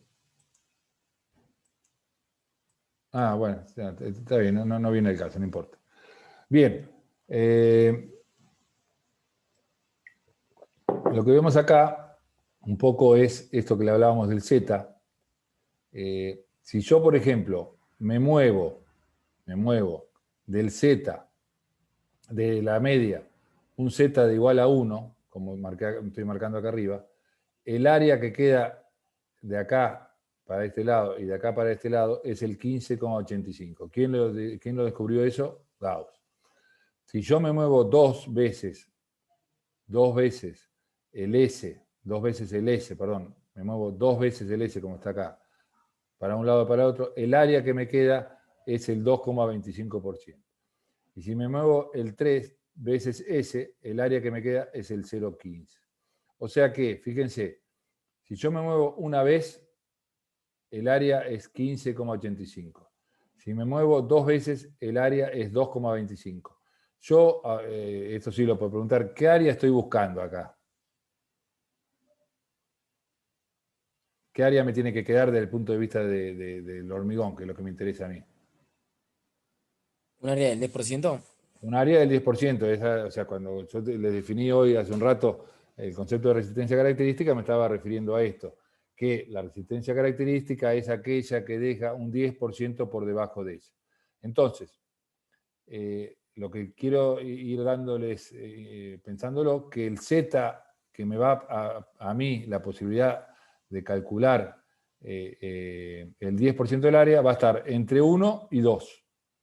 Ah, bueno, está bien, no viene el caso, no importa. Bien. Lo que vemos acá, un poco es esto que le hablábamos del Z. Si yo, por ejemplo, me muevo del Z, de la media, un Z de igual a 1, como estoy marcando acá arriba, el área que queda de acá para este lado y de acá para este lado es el 15,85. ¿Quién lo descubrió eso? Gauss. Si yo me muevo dos veces el S, me muevo dos veces el S como está acá, para un lado y para otro, el área que me queda es el 2,25%. Y si me muevo el 3 veces S, el área que me queda es el 0,15. O sea que, fíjense, si yo me muevo una vez, el área es 15,85. Si me muevo dos veces, el área es 2,25. Yo, esto sí lo puedo preguntar, ¿qué área estoy buscando acá? ¿Qué área me tiene que quedar desde el punto de vista del hormigón, que es lo que me interesa a mí? ¿Un área del 10%? Un área del 10%. O sea, cuando yo les definí hoy, hace un rato, el concepto de resistencia característica, me estaba refiriendo a esto, que la resistencia característica es aquella que deja un 10% por debajo de ella. Entonces, lo que quiero ir dándoles, pensándolo, que el Z que me va a mí la posibilidad de calcular el 10% del área va a estar entre 1 y 2.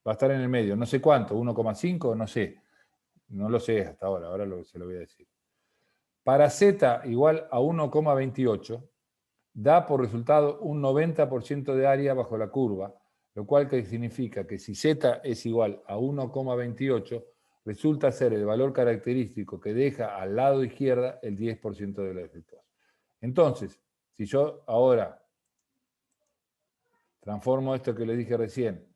Va a estar en el medio, no sé cuánto, 1,5, no sé. No lo sé hasta ahora se lo voy a decir. Para Z igual a 1,28, da por resultado un 90% de área bajo la curva, lo cual significa que si Z es igual a 1,28, resulta ser el valor característico que deja al lado izquierda el 10% de la defectuosa. Entonces, si yo ahora transformo esto que le dije recién,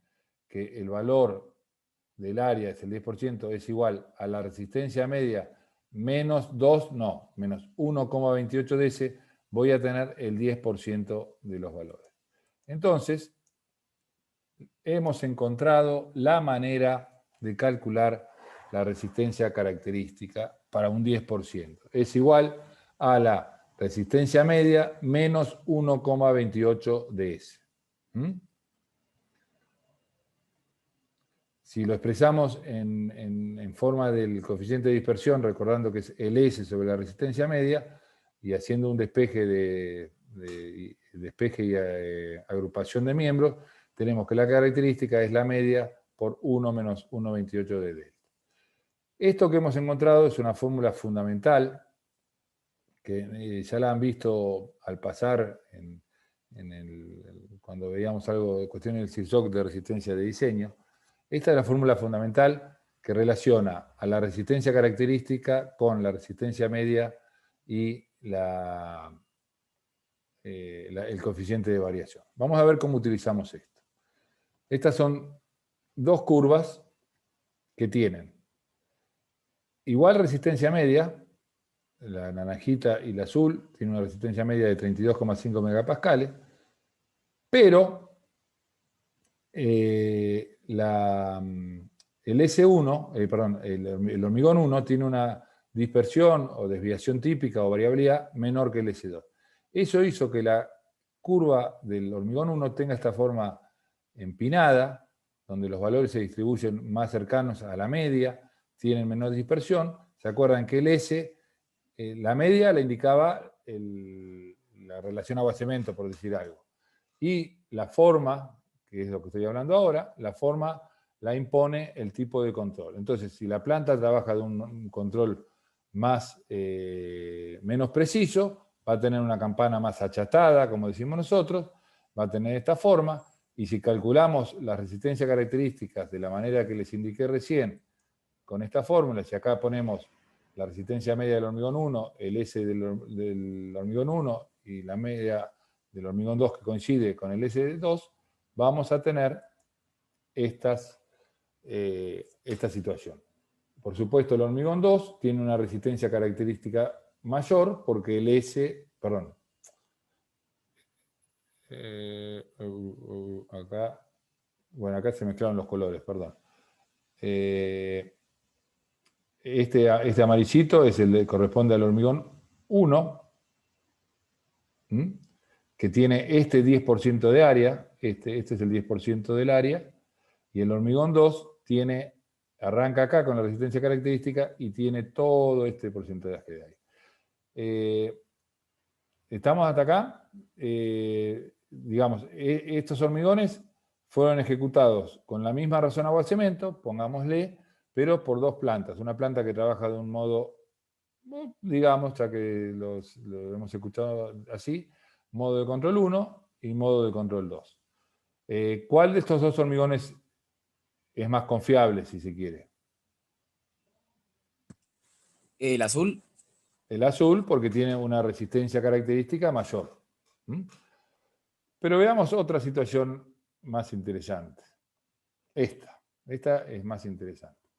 que el valor del área es el 10%, es igual a la resistencia media menos 1,28 de ese, voy a tener el 10% de los valores. Entonces, hemos encontrado la manera de calcular la resistencia característica para un 10%. Es igual a la resistencia media menos 1,28 de ese. Si lo expresamos en forma del coeficiente de dispersión, recordando que es el S sobre la resistencia media, y haciendo un despeje y agrupación de miembros, tenemos que la característica es la media por 1 menos 1,28 de delta. Esto que hemos encontrado es una fórmula fundamental, que ya la han visto al pasar cuando veíamos algo de cuestión del CIRSOC de resistencia de diseño. Esta es la fórmula fundamental que relaciona a la resistencia característica con la resistencia media y el coeficiente de variación. Vamos a ver cómo utilizamos esto. Estas son dos curvas que tienen igual resistencia media, la naranjita y la azul, tiene una resistencia media de 32,5 megapascales, pero el S1, perdón, el hormigón 1 tiene una dispersión o desviación típica o variabilidad menor que el S2. Eso hizo que la curva del hormigón 1 tenga esta forma empinada, donde los valores se distribuyen más cercanos a la media, tienen menor dispersión. ¿Se acuerdan que el S, la media la indicaba la relación agua-cemento, por decir algo? Y la forma, que es lo que estoy hablando ahora, la forma la impone el tipo de control. Entonces, si la planta trabaja de un control menos preciso, va a tener una campana más achatada, como decimos nosotros, va a tener esta forma, y si calculamos las resistencias características de la manera que les indiqué recién, con esta fórmula, si acá ponemos la resistencia media del hormigón 1, el S del hormigón 1 y la media del hormigón 2 que coincide con el S2, vamos a tener esta situación. Por supuesto, el hormigón 2 tiene una resistencia característica mayor porque el S, perdón, acá se mezclaron los colores, perdón. Este amarillito es el que corresponde al hormigón 1, que tiene este 10% de área, este es el 10% del área, y el hormigón 2 arranca acá con la resistencia característica y tiene todo este porcentaje de área. ¿Estamos hasta acá? Digamos, estos hormigones fueron ejecutados con la misma razón agua-cemento, pongámosle, pero por dos plantas. Una planta que trabaja de un modo, digamos, ya que lo hemos escuchado así, modo de control 1 y modo de control 2. ¿Cuál de estos dos hormigones es más confiable, si se quiere? El azul. El azul, porque tiene una resistencia característica mayor. Pero veamos otra situación más interesante. Esta es más interesante.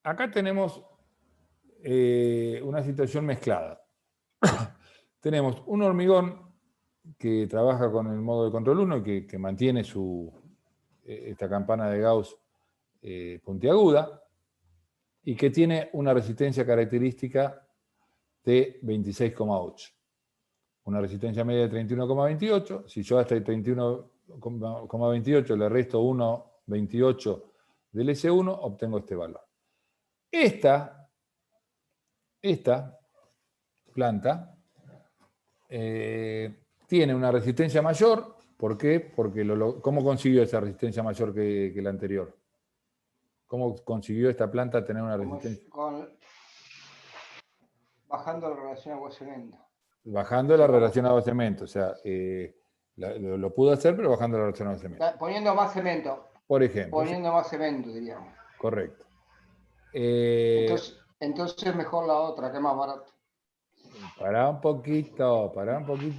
Acá tenemos una situación mezclada. Tenemos un hormigón que trabaja con el modo de control 1 y que mantiene esta campana de Gauss puntiaguda y que tiene una resistencia característica de 26,8. Una resistencia media de 31,28. Si yo a este 31,28 le resto 1,28 del S1, obtengo este valor. Esta planta tiene una resistencia mayor. ¿Por qué? Porque ¿cómo consiguió esa resistencia mayor que la anterior? ¿Cómo consiguió esta planta tener una resistencia? Bajando la relación agua-cemento. Bajando la relación agua-cemento. O sea, lo pudo hacer, pero bajando la relación agua-cemento. Poniendo más cemento. Por ejemplo. Poniendo más cemento, diríamos. Correcto. Entonces mejor la otra, que es más barato. Pará un poquito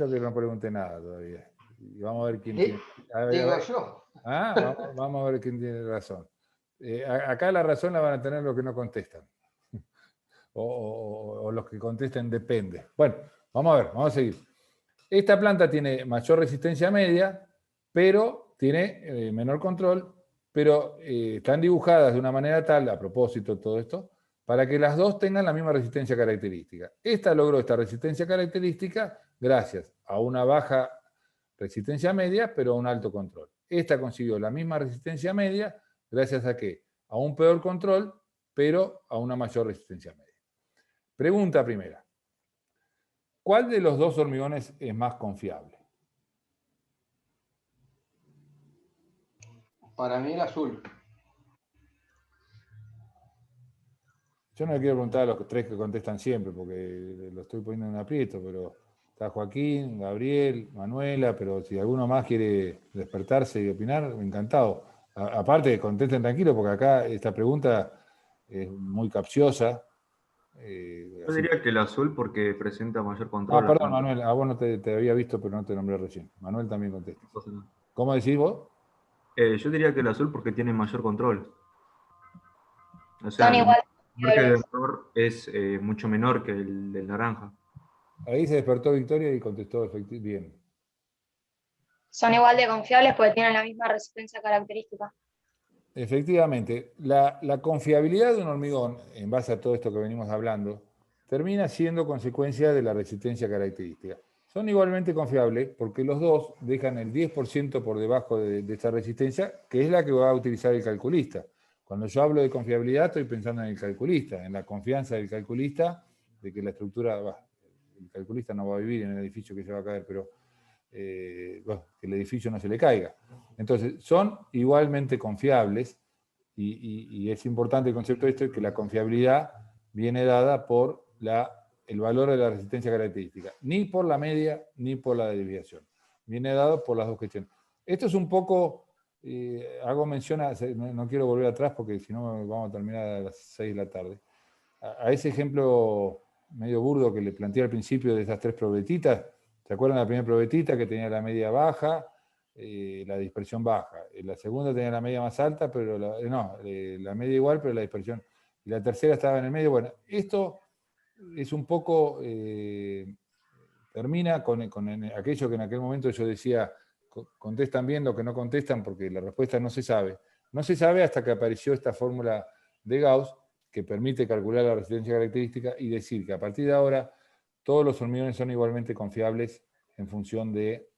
que no pregunte nada todavía. Y vamos a ver quién tiene. Digo yo. Vamos a ver quién tiene razón. Acá la razón la van a tener los que no contestan. O los que contesten depende. Bueno, vamos a ver, vamos a seguir. Esta planta tiene mayor resistencia media, pero tiene menor control, pero están dibujadas de una manera tal, a propósito de todo esto, para que las dos tengan la misma resistencia característica. Esta logró esta resistencia característica gracias a una baja resistencia media, pero a un alto control. Esta consiguió la misma resistencia media gracias a ¿qué? A un peor control, pero a una mayor resistencia media. Pregunta primera. ¿Cuál de los dos hormigones es más confiable? Para mí el azul. Yo no le quiero preguntar a los tres que contestan siempre, porque lo estoy poniendo en aprieto, pero está Joaquín, Gabriel, Manuela, pero si alguno más quiere despertarse y opinar, encantado. Aparte, contesten tranquilo, porque acá esta pregunta es muy capciosa. Yo diría que el azul porque presenta mayor control. Perdón, Manuel, a vos no te había visto, pero no te nombré recién. Manuel también contesta. ¿Cómo decís vos? Yo diría que el azul porque tiene mayor control. O sea, Son igual. el margen de error es mucho menor que el del naranja. Ahí se despertó Victoria y contestó bien. son igual de confiables porque tienen la misma resistencia característica. Efectivamente, la confiabilidad de un hormigón, en base a todo esto que venimos hablando, termina siendo consecuencia de la resistencia característica. Son igualmente confiables porque los dos dejan el 10% por debajo de esta resistencia, que es la que va a utilizar el calculista. Cuando yo hablo de confiabilidad, estoy pensando en el calculista, en la confianza del calculista, de que la estructura, el calculista no va a vivir en el edificio que se va a caer, pero que el edificio no se le caiga. Entonces, son igualmente confiables, y es importante el concepto de esto, es que la confiabilidad viene dada por el valor de la resistencia característica, ni por la media ni por la desviación. Viene dado por las dos cuestiones. Esto es un poco, hago mención, no quiero volver atrás porque si no vamos a terminar a las 6 de la tarde, a ese ejemplo medio burdo que le planteé al principio de esas tres probetitas. ¿Se acuerdan de la primera probetita que tenía la media baja, la dispersión baja? La segunda tenía la media más alta, pero la media igual, pero la dispersión. Y la tercera estaba en el medio. Bueno, esto es un poco, termina con aquello que en aquel momento yo decía, contestan bien lo que no contestan porque la respuesta no se sabe. No se sabe hasta que apareció esta fórmula de Gauss que permite calcular la resistencia característica y decir que a partir de ahora todos los hormigones son igualmente confiables en función de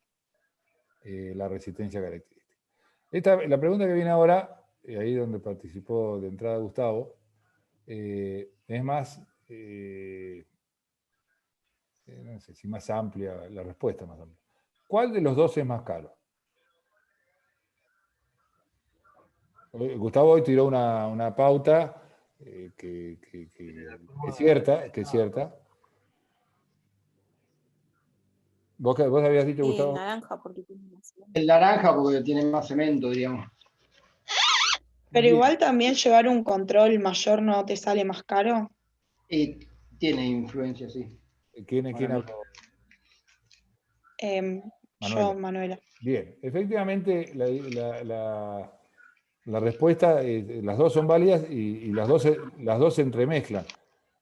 la resistencia característica. La pregunta que viene ahora, ahí donde participó de entrada Gustavo, es más, no sé si más amplia, la respuesta más amplia. ¿Cuál de los dos es más caro? Gustavo hoy tiró una pauta que es cierta. ¿Vos habías dicho, Gustavo? Naranja, porque tiene más cemento. El naranja porque tiene más cemento, digamos. Pero igual también llevar un control mayor no te sale más caro. Y tiene influencia, sí. ¿Quién habló? Yo, Manuela. Bien, efectivamente la respuesta, las dos son válidas y las dos se entremezclan.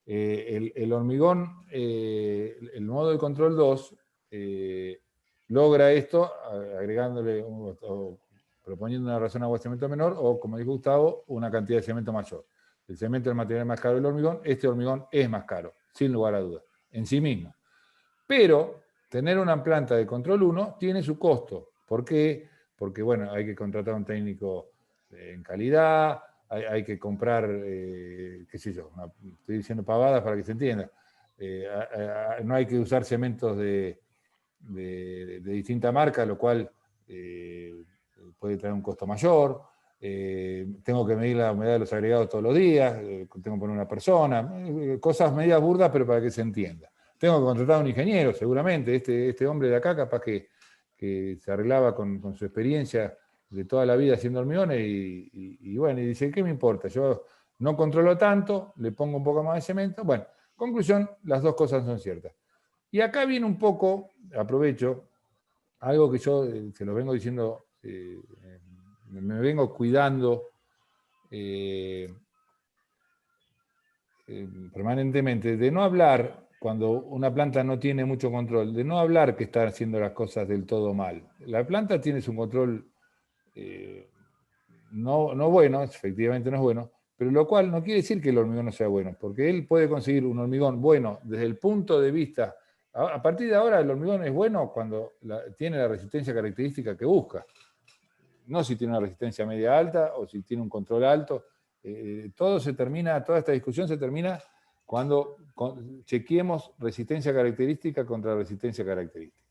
El hormigón, el modo de control 2, logra esto agregándole o proponiendo una razón de cemento menor o, como dijo Gustavo, una cantidad de cemento mayor. El cemento es el material más caro del hormigón, este hormigón es más caro, sin lugar a dudas, en sí mismo. Pero tener una planta de control 1 tiene su costo. ¿Por qué? Porque, bueno, hay que contratar a un técnico en calidad, hay que comprar, qué sé yo, estoy diciendo pavadas para que se entienda. No hay que usar cementos de distinta marca, lo cual puede traer un costo mayor. Tengo que medir la humedad de los agregados todos los días, tengo que poner una persona, cosas medias burdas, pero para que se entienda. Tengo que contratar a un ingeniero, seguramente. Este hombre de acá, capaz que se arreglaba con su experiencia de toda la vida haciendo hormigones, y bueno, y dice, ¿qué me importa? Yo no controlo tanto, le pongo un poco más de cemento. Bueno, conclusión, las dos cosas son ciertas. Y acá viene un poco, aprovecho, algo que yo se lo vengo diciendo, me vengo cuidando permanentemente, de no hablar, cuando una planta no tiene mucho control, de no hablar que está haciendo las cosas del todo mal. La planta tiene su control no bueno, efectivamente no es bueno, pero lo cual no quiere decir que el hormigón no sea bueno, porque él puede conseguir un hormigón bueno desde el punto de vista. A partir de ahora el hormigón es bueno cuando tiene la resistencia característica que busca. No si tiene una resistencia media alta o si tiene un control alto. Toda esta discusión se termina cuando chequeemos resistencia característica contra resistencia característica.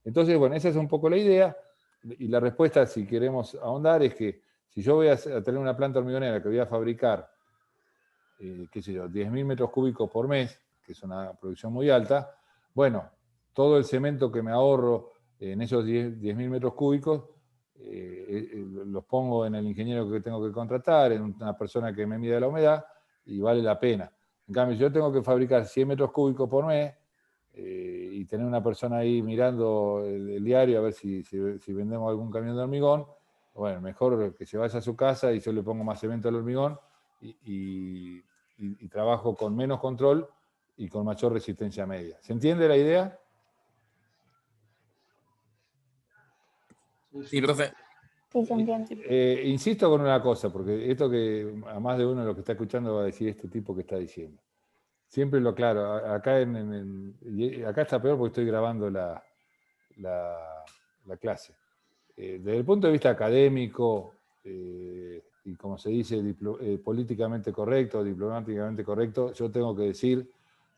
Entonces, bueno, esa es un poco la idea, y la respuesta, si queremos ahondar, es que si yo voy a tener una planta hormigonera que voy a fabricar, qué sé yo, 10.000 metros cúbicos por mes, que es una producción muy alta, bueno, todo el cemento que me ahorro en esos 10.000 metros cúbicos, los pongo en el ingeniero que tengo que contratar, en una persona que me mida la humedad, y vale la pena. En cambio, si yo tengo que fabricar 100 metros cúbicos por mes, y tener una persona ahí mirando el diario a ver si vendemos algún camión de hormigón, bueno, mejor que se vaya a su casa y yo le pongo más cemento al hormigón y trabajo con menos control y con mayor resistencia media. ¿Se entiende la idea? Sí, profe. Sí, se entiende. Insisto con una cosa, porque esto que a más de uno de los que está escuchando va a decir este tipo que está diciendo. Siempre lo aclaro, acá, acá está peor porque estoy grabando la clase. Desde el punto de vista académico, y como se dice, políticamente correcto, diplomáticamente correcto, yo tengo que decir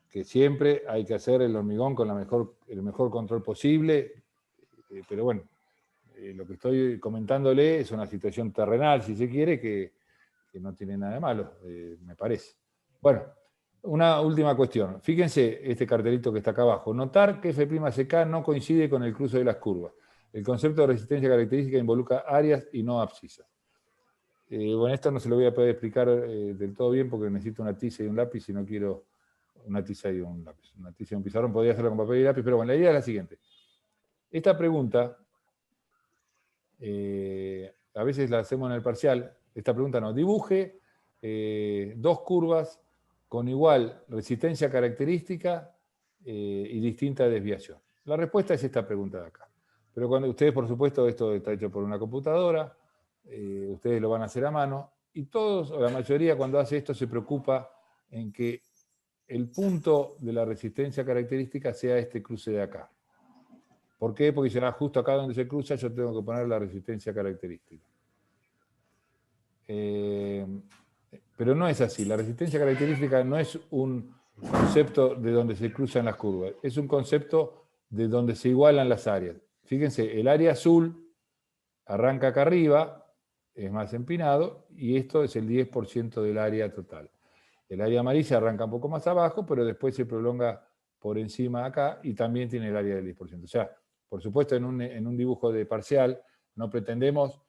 que siempre hay que hacer el hormigón con el mejor control posible, pero bueno, lo que estoy comentándole es una situación terrenal, si se quiere, que no tiene nada de malo, me parece. Bueno, una última cuestión. Fíjense este cartelito que está acá abajo. Notar que F'Ck no coincide con el cruce de las curvas. El concepto de resistencia característica involucra áreas y no abscisas. Bueno, esto no se lo voy a poder explicar del todo bien porque necesito una tiza y un lápiz y no quiero una tiza y un lápiz. Una tiza y un pizarrón, podría hacerlo con papel y lápiz, pero bueno, la idea es la siguiente. Esta pregunta, a veces la hacemos en el parcial, esta pregunta no, dibuje dos curvas con igual resistencia característica y distinta desviación. La respuesta es esta pregunta de acá. Pero cuando ustedes, por supuesto, esto está hecho por una computadora, ustedes lo van a hacer a mano, y todos, o la mayoría, cuando hace esto, se preocupa en que el punto de la resistencia característica sea este cruce de acá. ¿Por qué? Porque será justo acá donde se cruza, yo tengo que poner la resistencia característica. Pero no es así. La resistencia característica no es un concepto de donde se cruzan las curvas, es un concepto de donde se igualan las áreas. Fíjense, el área azul arranca acá arriba, es más empinado, y esto es el 10% del área total. El área amarilla arranca un poco más abajo, pero después se prolonga por encima acá y también tiene el área del 10%. O sea, por supuesto, en un dibujo de parcial no pretendemos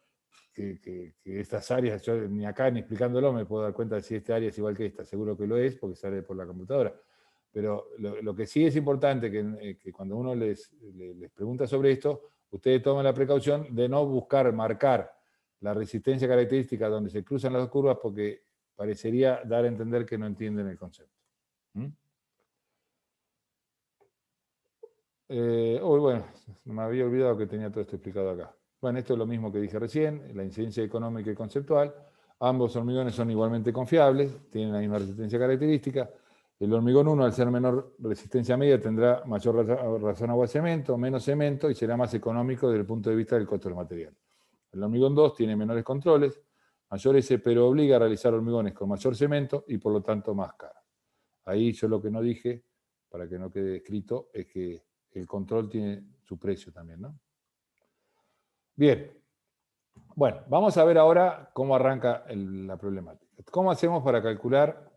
que estas áreas, yo ni acá ni explicándolo me puedo dar cuenta de si esta área es igual que esta, seguro que lo es porque sale por la computadora. Pero lo que sí es importante que cuando uno les pregunta sobre esto, ustedes tomen la precaución de no buscar marcar la resistencia característica donde se cruzan las dos curvas porque parecería dar a entender que no entienden el concepto. Bueno, me había olvidado que tenía todo esto explicado acá. Bueno, esto es lo mismo que dije recién, la incidencia económica y conceptual. Ambos hormigones son igualmente confiables, tienen la misma resistencia característica. El hormigón 1, al ser menor resistencia media, tendrá mayor razón agua cemento, menos cemento y será más económico desde el punto de vista del costo del material. El hormigón 2 tiene menores controles, mayor S, pero obliga a realizar hormigones con mayor cemento y por lo tanto más caro. Ahí yo lo que no dije, para que no quede escrito, es que el control tiene su precio también, ¿no? Bien. Bueno, vamos a ver ahora cómo arranca la problemática. ¿Cómo hacemos para calcular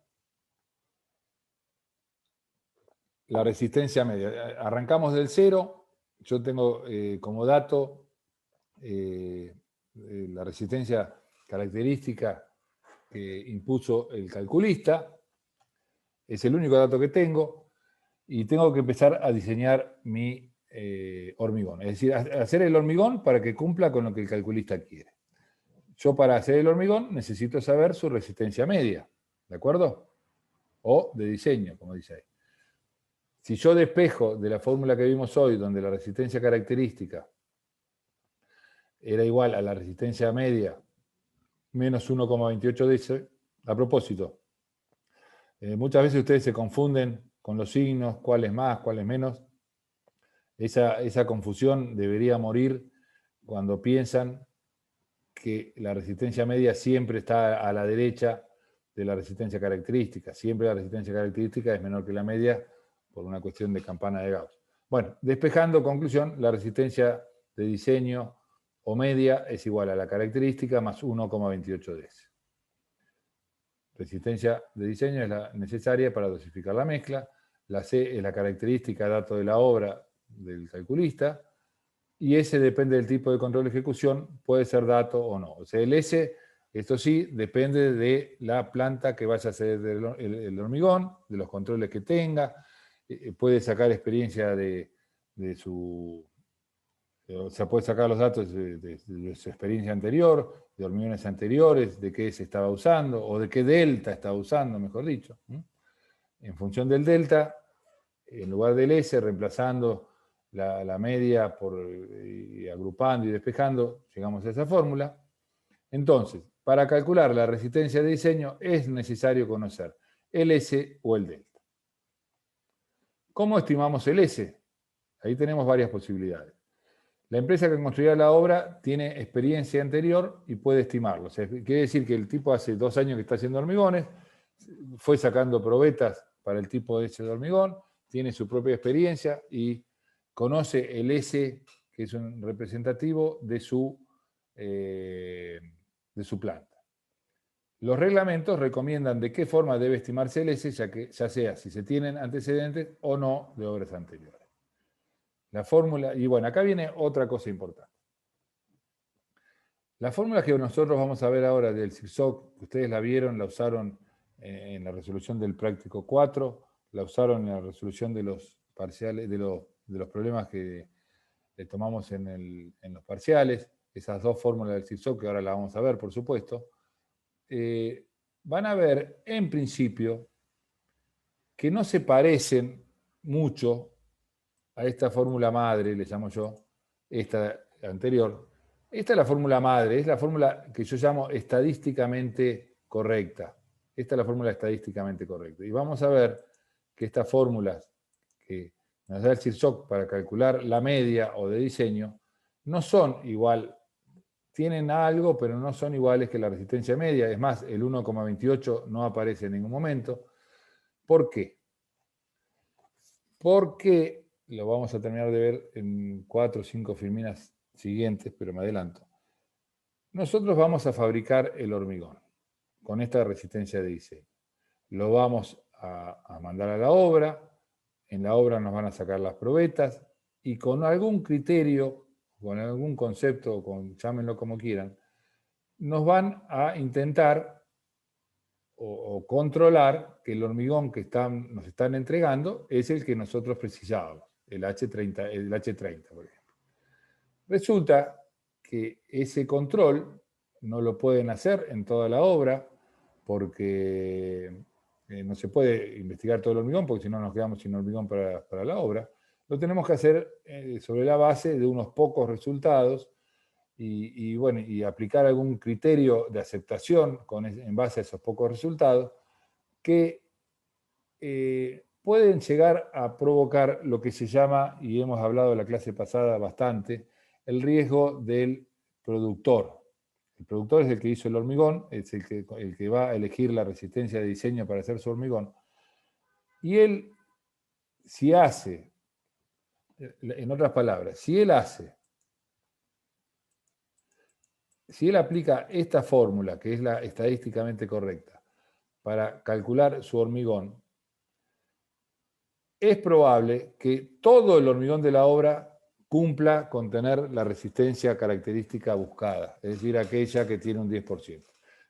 la resistencia media? Arrancamos del 0. Yo tengo como dato la resistencia característica que impuso el calculista. Es el único dato que tengo. Y tengo que empezar a diseñar mi hormigón. Es decir, hacer el hormigón para que cumpla con lo que el calculista quiere. Yo para hacer el hormigón necesito saber su resistencia media, ¿de acuerdo? O de diseño, como dice ahí. Si yo despejo de la fórmula que vimos hoy, donde la resistencia característica era igual a la resistencia media menos 1,28 DC, a propósito, muchas veces ustedes se confunden con los signos, cuál es más, cuál es menos. Esa confusión debería morir cuando piensan que la resistencia media siempre está a la derecha de la resistencia característica. Siempre la resistencia característica es menor que la media por una cuestión de campana de Gauss. Bueno, despejando, conclusión, la resistencia de diseño o media es igual a la característica más 1,28 DS. Resistencia de diseño es la necesaria para dosificar la mezcla. La C es la característica dato de la obra del calculista. Y S depende del tipo de control de ejecución, puede ser dato o no. O sea, el S, esto sí, depende de la planta que vaya a hacer el hormigón, de los controles que tenga, puede sacar experiencia de su... O sea, puede sacar los datos de su experiencia anterior, de hormigones anteriores, de qué se estaba usando, o de qué delta estaba usando, mejor dicho. En función del delta, en lugar del S, reemplazando la media y agrupando y despejando, llegamos a esa fórmula. Entonces, para calcular la resistencia de diseño es necesario conocer el S o el delta. ¿Cómo estimamos el S? Ahí tenemos varias posibilidades. La empresa que construirá la obra tiene experiencia anterior y puede estimarlo. O sea, quiere decir que el tipo hace 2 años que está haciendo hormigones, fue sacando probetas para el tipo de ese de hormigón, tiene su propia experiencia y conoce el S, que es un representativo de su planta. Los reglamentos recomiendan de qué forma debe estimarse el S, ya sea si se tienen antecedentes o no de obras anteriores. La fórmula, y bueno, acá viene otra cosa importante. La fórmula que nosotros vamos a ver ahora del zigzag, ustedes la vieron, la usaron en la resolución del práctico 4, la usaron en la resolución de los parciales, de los problemas que tomamos en los parciales, esas dos fórmulas del zigzag, que ahora la vamos a ver, por supuesto, van a ver, en principio, que no se parecen mucho a esta fórmula madre, le llamo yo, esta anterior. Esta es la fórmula madre, es la fórmula que yo llamo estadísticamente correcta. Esta es la fórmula estadísticamente correcta. Y vamos a ver que estas fórmulas que nos da el zigzag para calcular la media o de diseño no son igual, tienen algo, pero no son iguales que la resistencia media. Es más, el 1,28 no aparece en ningún momento. ¿Por qué? Porque lo vamos a terminar de ver en 4 o 5 filminas siguientes, pero me adelanto. Nosotros vamos a fabricar el hormigón con esta resistencia de diseño. Lo vamos a mandar a la obra, en la obra nos van a sacar las probetas y con algún criterio, con algún concepto, llámenlo como quieran, nos van a intentar o controlar que el hormigón que nos están entregando es el que nosotros precisábamos, el H30, por ejemplo. Resulta que ese control no lo pueden hacer en toda la obra porque no se puede investigar todo el hormigón porque si no nos quedamos sin hormigón para la obra. Lo tenemos que hacer sobre la base de unos pocos resultados y aplicar algún criterio de aceptación en base a esos pocos resultados que pueden llegar a provocar lo que se llama, y hemos hablado en la clase pasada bastante, el riesgo del productor. El productor es el que hizo el hormigón, es el que va a elegir la resistencia de diseño para hacer su hormigón. Y él, si hace, en otras palabras, si él aplica esta fórmula, que es la estadísticamente correcta, para calcular su hormigón, es probable que todo el hormigón de la obra cumpla con tener la resistencia característica buscada, es decir, aquella que tiene un 10%.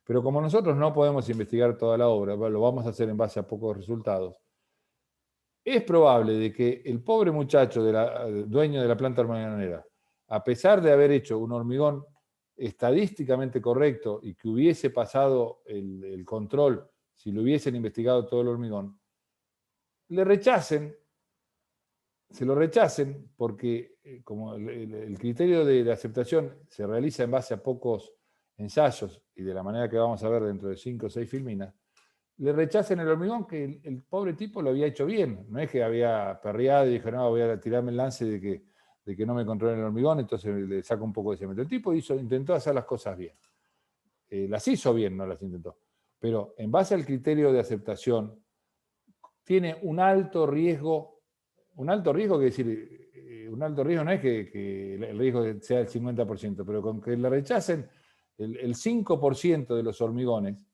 Pero como nosotros no podemos investigar toda la obra, lo vamos a hacer en base a pocos resultados, es probable de que el pobre muchacho dueño de la planta hormigonera, a pesar de haber hecho un hormigón estadísticamente correcto y que hubiese pasado el control si lo hubiesen investigado todo el hormigón, se lo rechacen porque como el criterio de aceptación se realiza en base a pocos ensayos y de la manera que vamos a ver dentro de 5 o 6 filminas, le rechacen el hormigón que el pobre tipo lo había hecho bien. No es que había perreado y dijo, no, voy a tirarme el lance de que no me controlen el hormigón, entonces le saco un poco de cemento. El tipo intentó hacer las cosas bien. Las hizo bien, no las intentó. Pero en base al criterio de aceptación, tiene un alto riesgo, quiere decir, un alto riesgo no es que el riesgo sea el 50%, pero con que le rechacen el 5% de los hormigones,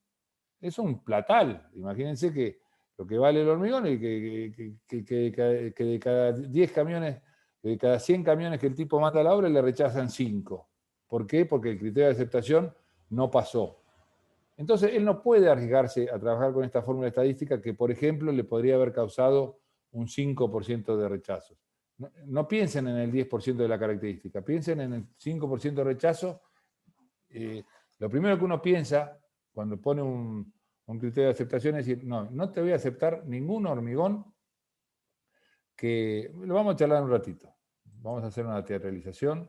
es un platal. Imagínense que lo que vale el hormigón y que de cada 10 camiones, de cada 100 camiones que el tipo manda a la obra, le rechazan 5. ¿Por qué? Porque el criterio de aceptación no pasó. Entonces, él no puede arriesgarse a trabajar con esta fórmula estadística que, por ejemplo, le podría haber causado un 5% de rechazos. No piensen en el 10% de la característica, piensen en el 5% de rechazo. Lo primero que uno piensa cuando pone un criterio de aceptación es decir, no te voy a aceptar ningún hormigón que... Lo vamos a charlar un ratito. Vamos a hacer una teatralización.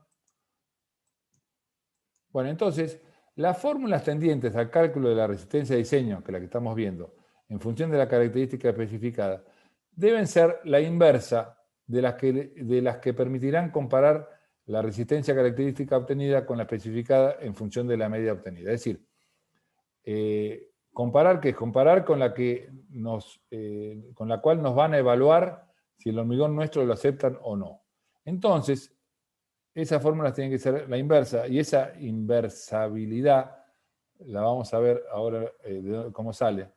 Bueno, entonces, las fórmulas tendientes al cálculo de la resistencia de diseño, que es la que estamos viendo, en función de la característica especificada, deben ser la inversa de las que permitirán comparar la resistencia característica obtenida con la especificada en función de la media obtenida. Es decir, comparar, ¿qué es? Comparar con la cual nos van a evaluar si el hormigón nuestro lo aceptan o no. Entonces, esas fórmulas tienen que ser la inversa, y esa inversabilidad la vamos a ver ahora cómo sale.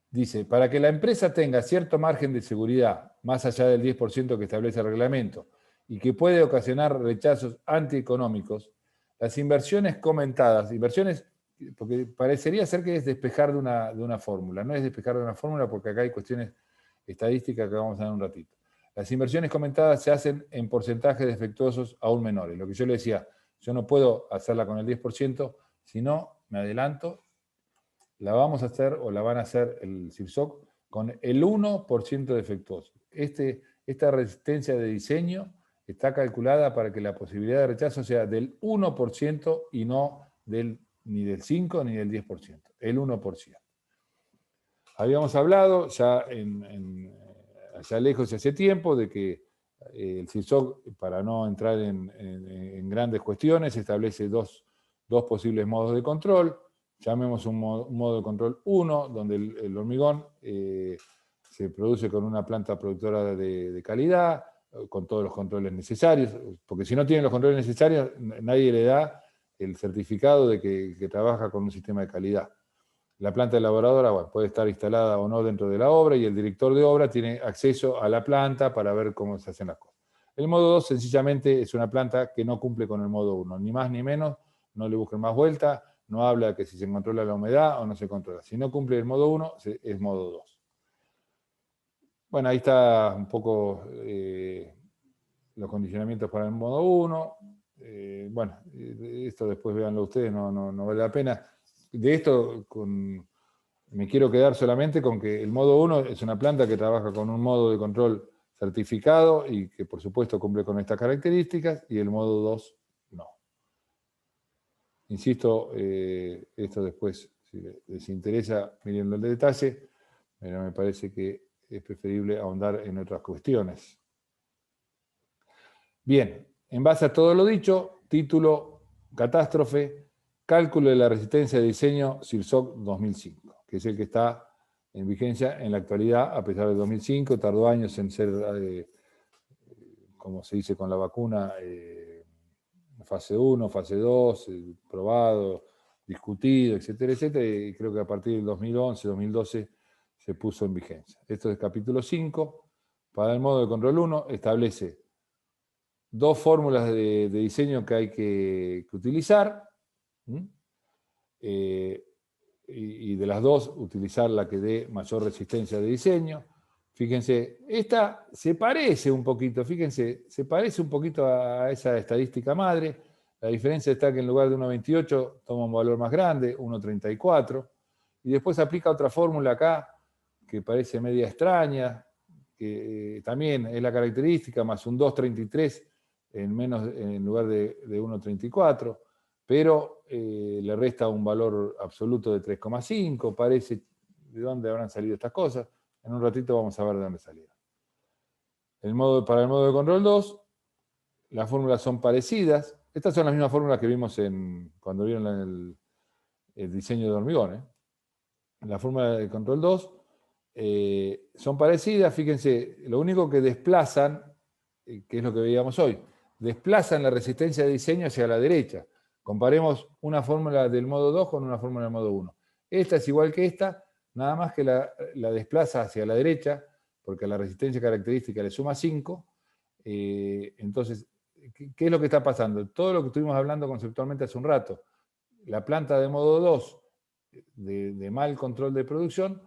Dice, para que la empresa tenga cierto margen de seguridad, más allá del 10% que establece el reglamento, y que puede ocasionar rechazos antieconómicos, las inversiones comentadas, inversiones, porque parecería ser que es despejar de una fórmula, no es despejar de una fórmula porque acá hay cuestiones estadísticas que vamos a ver un ratito. Las inversiones comentadas se hacen en porcentajes defectuosos aún menores. Lo que yo le decía, yo no puedo hacerla con el 10%, si no, me adelanto, la vamos a hacer o la van a hacer el CIRSOC con el 1% defectuoso. Esta resistencia de diseño está calculada para que la posibilidad de rechazo sea del 1% y no ni del 5 ni del 10%, el 1%. Habíamos hablado ya allá lejos y hace tiempo de que el CIRSOC, para no entrar en grandes cuestiones, establece dos posibles modos de control. Llamemos un modo de control 1, donde el hormigón se produce con una planta productora de calidad, con todos los controles necesarios, porque si no tiene los controles necesarios, nadie le da el certificado de que trabaja con un sistema de calidad. La planta elaboradora, bueno, puede estar instalada o no dentro de la obra, y el director de obra tiene acceso a la planta para ver cómo se hacen las cosas. El modo 2 sencillamente es una planta que no cumple con el modo 1, ni más ni menos, no le busquen más vuelta, no habla de que si se controla la humedad o no se controla. Si no cumple el modo 1, es modo 2. Bueno, ahí está un poco los condicionamientos para el modo 1. Bueno, esto después véanlo ustedes, no vale la pena. De esto me quiero quedar solamente con que el modo 1 es una planta que trabaja con un modo de control certificado y que por supuesto cumple con estas características, y el modo 2 no. Insisto, esto después, si les interesa, mirenlo en detalle, pero me parece que es preferible ahondar en otras cuestiones. Bien, en base a todo lo dicho, título, catástrofe, cálculo de la resistencia de diseño CIRSOC 2005, que es el que está en vigencia en la actualidad, a pesar de 2005, tardó años en ser, como se dice con la vacuna, fase 1, fase 2, probado, discutido, etcétera, etcétera, y creo que a partir del 2011, 2012 se puso en vigencia. Esto es capítulo 5. Para el modo de control 1 establece dos fórmulas de diseño que hay que utilizar, y de las dos utilizar la que dé mayor resistencia de diseño. Fíjense, esta se parece un poquito, se parece un poquito a esa estadística madre. La diferencia está que en lugar de 1,28 toma un valor más grande, 1,34, y después aplica otra fórmula acá que parece media extraña, que también es la característica, más un 2,33 en lugar de 1,34, pero le resta un valor absoluto de 3,5, parece. ¿De dónde habrán salido estas cosas? En un ratito vamos a ver de dónde salieron. Para el modo de control 2, las fórmulas son parecidas. Estas son las mismas fórmulas que vimos cuando vieron el diseño de hormigón. La fórmula de control 2 son parecidas. Fíjense, lo único que desplazan, que es lo que veíamos hoy, desplazan la resistencia de diseño hacia la derecha. Comparemos una fórmula del modo 2 con una fórmula del modo 1. Esta es igual que esta, nada más que la desplaza hacia la derecha, porque a la resistencia característica le suma 5. Entonces, ¿qué es lo que está pasando? Todo lo que estuvimos hablando conceptualmente hace un rato. La planta de modo 2, de mal control de producción,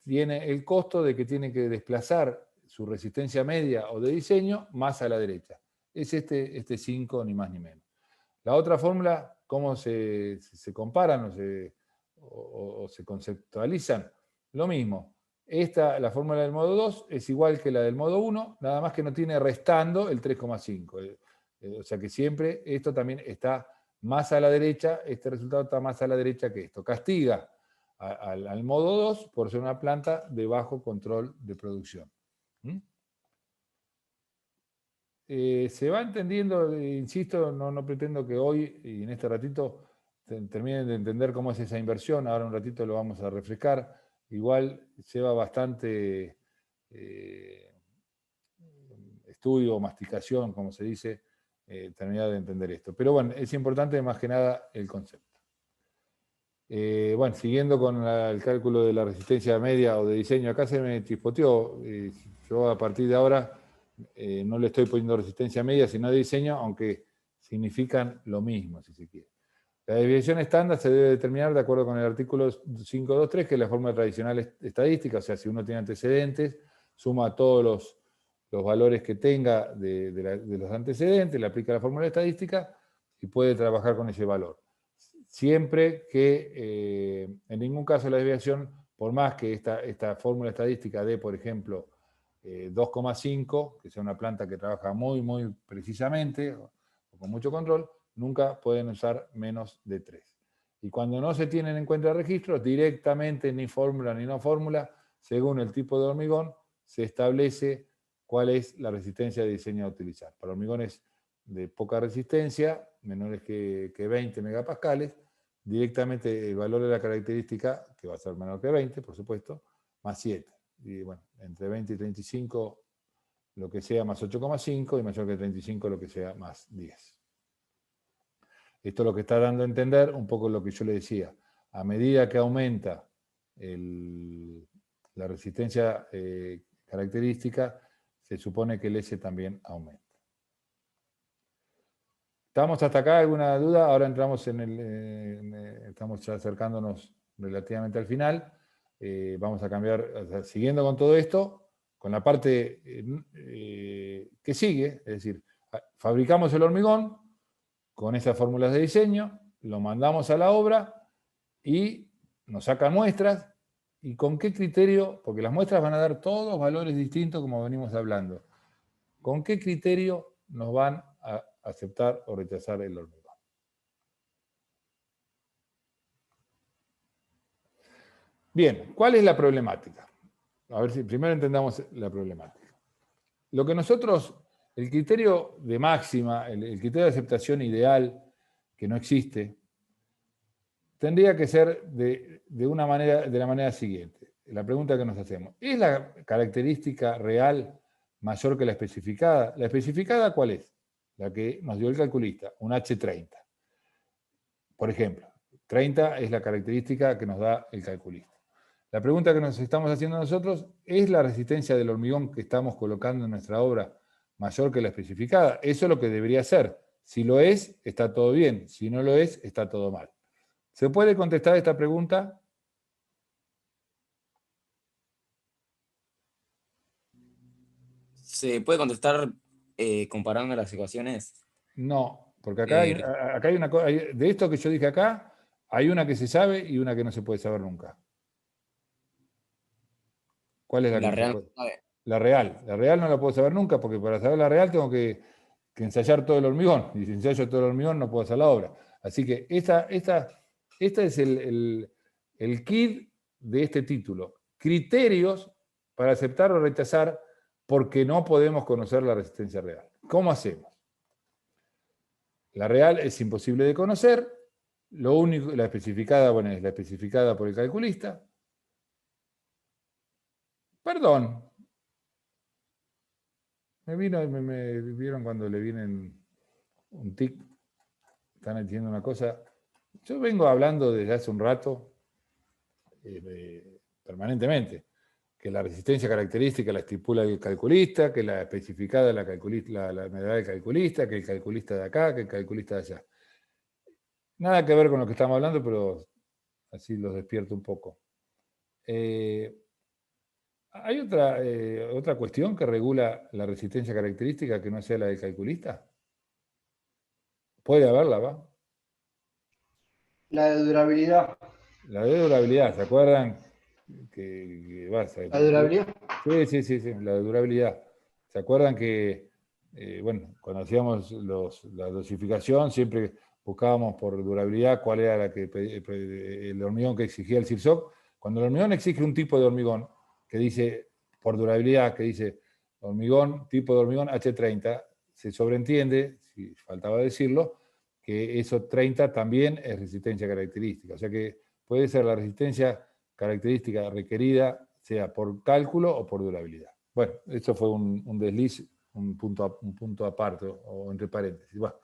tiene el costo de que tiene que desplazar su resistencia media o de diseño más a la derecha. Es este 5, ni más ni menos. La otra fórmula, ¿cómo se comparan o se conceptualizan? Lo mismo. La fórmula del modo 2 es igual que la del modo 1, nada más que no tiene restando el 3,5. O sea que siempre esto también está más a la derecha, este resultado está más a la derecha que esto. Castiga al modo 2 por ser una planta de bajo control de producción. Se va entendiendo, insisto, no pretendo que hoy y en este ratito terminen de entender cómo es esa inversión, ahora un ratito lo vamos a refrescar, igual lleva bastante estudio, masticación, como se dice, terminar de entender esto. Pero bueno, es importante más que nada el concepto. Bueno, siguiendo con el cálculo de la resistencia media o de diseño, acá se me chispoteó, yo a partir de ahora no le estoy poniendo resistencia media, sino de diseño, aunque significan lo mismo, si se quiere. La desviación estándar se debe determinar de acuerdo con el artículo 523, que es la forma tradicional estadística, o sea, si uno tiene antecedentes, suma todos los valores que tenga de los antecedentes, le aplica la fórmula estadística y puede trabajar con ese valor. Siempre que en ningún caso la desviación, por más que esta fórmula estadística dé, por ejemplo, 2,5, que sea una planta que trabaja muy, muy precisamente o con mucho control, nunca pueden usar menos de 3. Y cuando no se tienen en cuenta registros, directamente ni fórmula ni no fórmula, según el tipo de hormigón, se establece cuál es la resistencia de diseño a utilizar. Para hormigones de poca resistencia, menores que 20 megapascales, directamente el valor de la característica, que va a ser menor que 20, por supuesto, más 7. Y bueno, entre 20 y 35, lo que sea más 8,5, y mayor que 35, lo que sea más 10. Esto es lo que está dando a entender un poco lo que yo le decía. A medida que aumenta la resistencia característica, se supone que el S también aumenta. ¿Estamos hasta acá? ¿Alguna duda? Ahora entramos estamos ya acercándonos relativamente al final. Vamos a cambiar, o sea, siguiendo con todo esto, con la parte que sigue, es decir, fabricamos el hormigón con esas fórmulas de diseño, lo mandamos a la obra y nos sacan muestras. ¿Y con qué criterio? Porque las muestras van a dar todos valores distintos como venimos hablando. ¿Con qué criterio nos van a aceptar o rechazar el hormigón? Bien, ¿cuál es la problemática? A ver si primero entendamos la problemática. Lo que nosotros, el criterio de máxima, el criterio de aceptación ideal, que no existe, tendría que ser de la manera siguiente. La pregunta que nos hacemos, ¿es la característica real mayor que la especificada? ¿La especificada cuál es? La que nos dio el calculista, un H30. Por ejemplo, 30 es la característica que nos da el calculista. La pregunta que nos estamos haciendo nosotros, ¿es la resistencia del hormigón que estamos colocando en nuestra obra mayor que la especificada? Eso es lo que debería ser. Si lo es, está todo bien. Si no lo es, está todo mal. ¿Se puede contestar esta pregunta? ¿Se puede contestar comparando las ecuaciones? No, porque acá hay una cosa, de esto que yo dije acá, hay una que se sabe y una que no se puede saber nunca. ¿Cuál es la que no se puede? La real. La real no la puedo saber nunca, porque para saber la real tengo que ensayar todo el hormigón. Y si ensayo todo el hormigón no puedo hacer la obra. Así que esta es el kit de este título. Criterios para aceptar o rechazar porque no podemos conocer la resistencia real. ¿Cómo hacemos? La real es imposible de conocer. Lo único, la especificada, bueno, es la especificada por el calculista. Perdón. Me vieron cuando le vienen un tic. Están diciendo una cosa. Yo vengo hablando desde hace un rato, permanentemente, que la resistencia característica la estipula el calculista, que la especificada la me da el calculista, que el calculista de acá, que el calculista de allá. Nada que ver con lo que estamos hablando, pero así los despierto un poco. ¿Hay otra cuestión que regula la resistencia característica que no sea la del calculista? Puede haberla, ¿va? La de durabilidad. La de durabilidad, ¿se acuerdan? ¿La durabilidad? Sí, la durabilidad. ¿Se acuerdan que, bueno, cuando hacíamos la dosificación, siempre buscábamos por durabilidad cuál era el hormigón que exigía el CIRSOC? Cuando el hormigón exige un tipo de hormigón que dice, por durabilidad, que dice tipo de hormigón H30, se sobreentiende, si faltaba decirlo, que eso 30 también es resistencia característica. O sea que puede ser la resistencia característica requerida, sea por cálculo o por durabilidad. Bueno, esto fue un desliz, un punto aparte, o entre paréntesis. Bueno,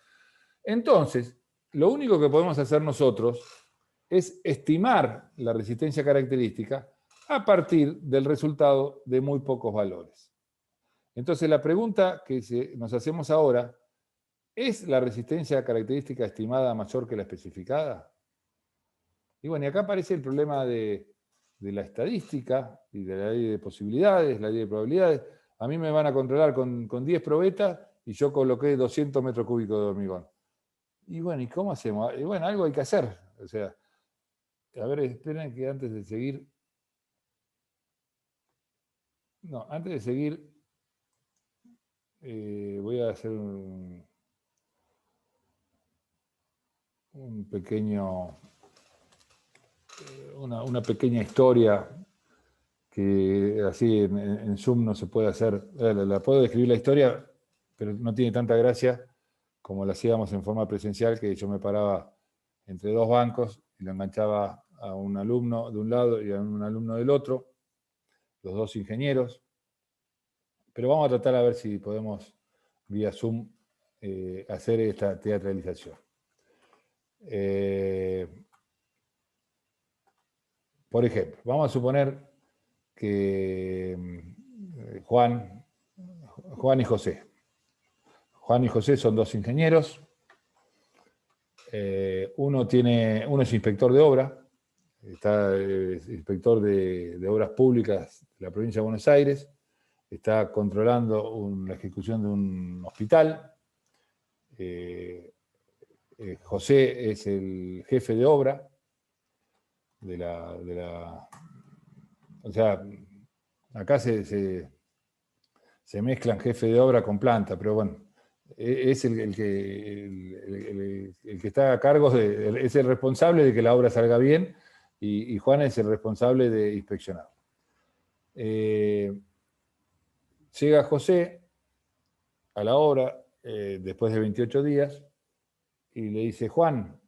entonces, lo único que podemos hacer nosotros es estimar la resistencia característica a partir del resultado de muy pocos valores. Entonces, la pregunta que nos hacemos ahora, ¿es la resistencia característica estimada mayor que la especificada? Y bueno, y acá aparece el problema de la estadística y de la ley de posibilidades, la ley de probabilidades. A mí me van a controlar con 10 probetas y yo coloqué 200 metros cúbicos de hormigón. Y bueno, ¿y cómo hacemos? Y bueno, algo hay que hacer. O sea, a ver, esperen que antes de seguir... No, antes de seguir, voy a hacer un pequeño... Una pequeña historia que así en Zoom no se puede hacer. La puedo describir la historia, pero no tiene tanta gracia como la hacíamos en forma presencial, que yo me paraba entre dos bancos y lo enganchaba a un alumno de un lado y a un alumno del otro, los dos ingenieros. Pero vamos a tratar a ver si podemos vía Zoom hacer esta teatralización. Por ejemplo, vamos a suponer que Juan y José. Juan y José son dos ingenieros. Uno es inspector de obra, es inspector de obras públicas de la provincia de Buenos Aires, está controlando la ejecución de un hospital. José es el jefe de obra o sea, acá se mezclan jefe de obra con planta, pero bueno, es el que está a cargo, es el responsable de que la obra salga bien, y Juan es el responsable de inspeccionar. Llega José a la obra después de 28 días y le dice: Juan,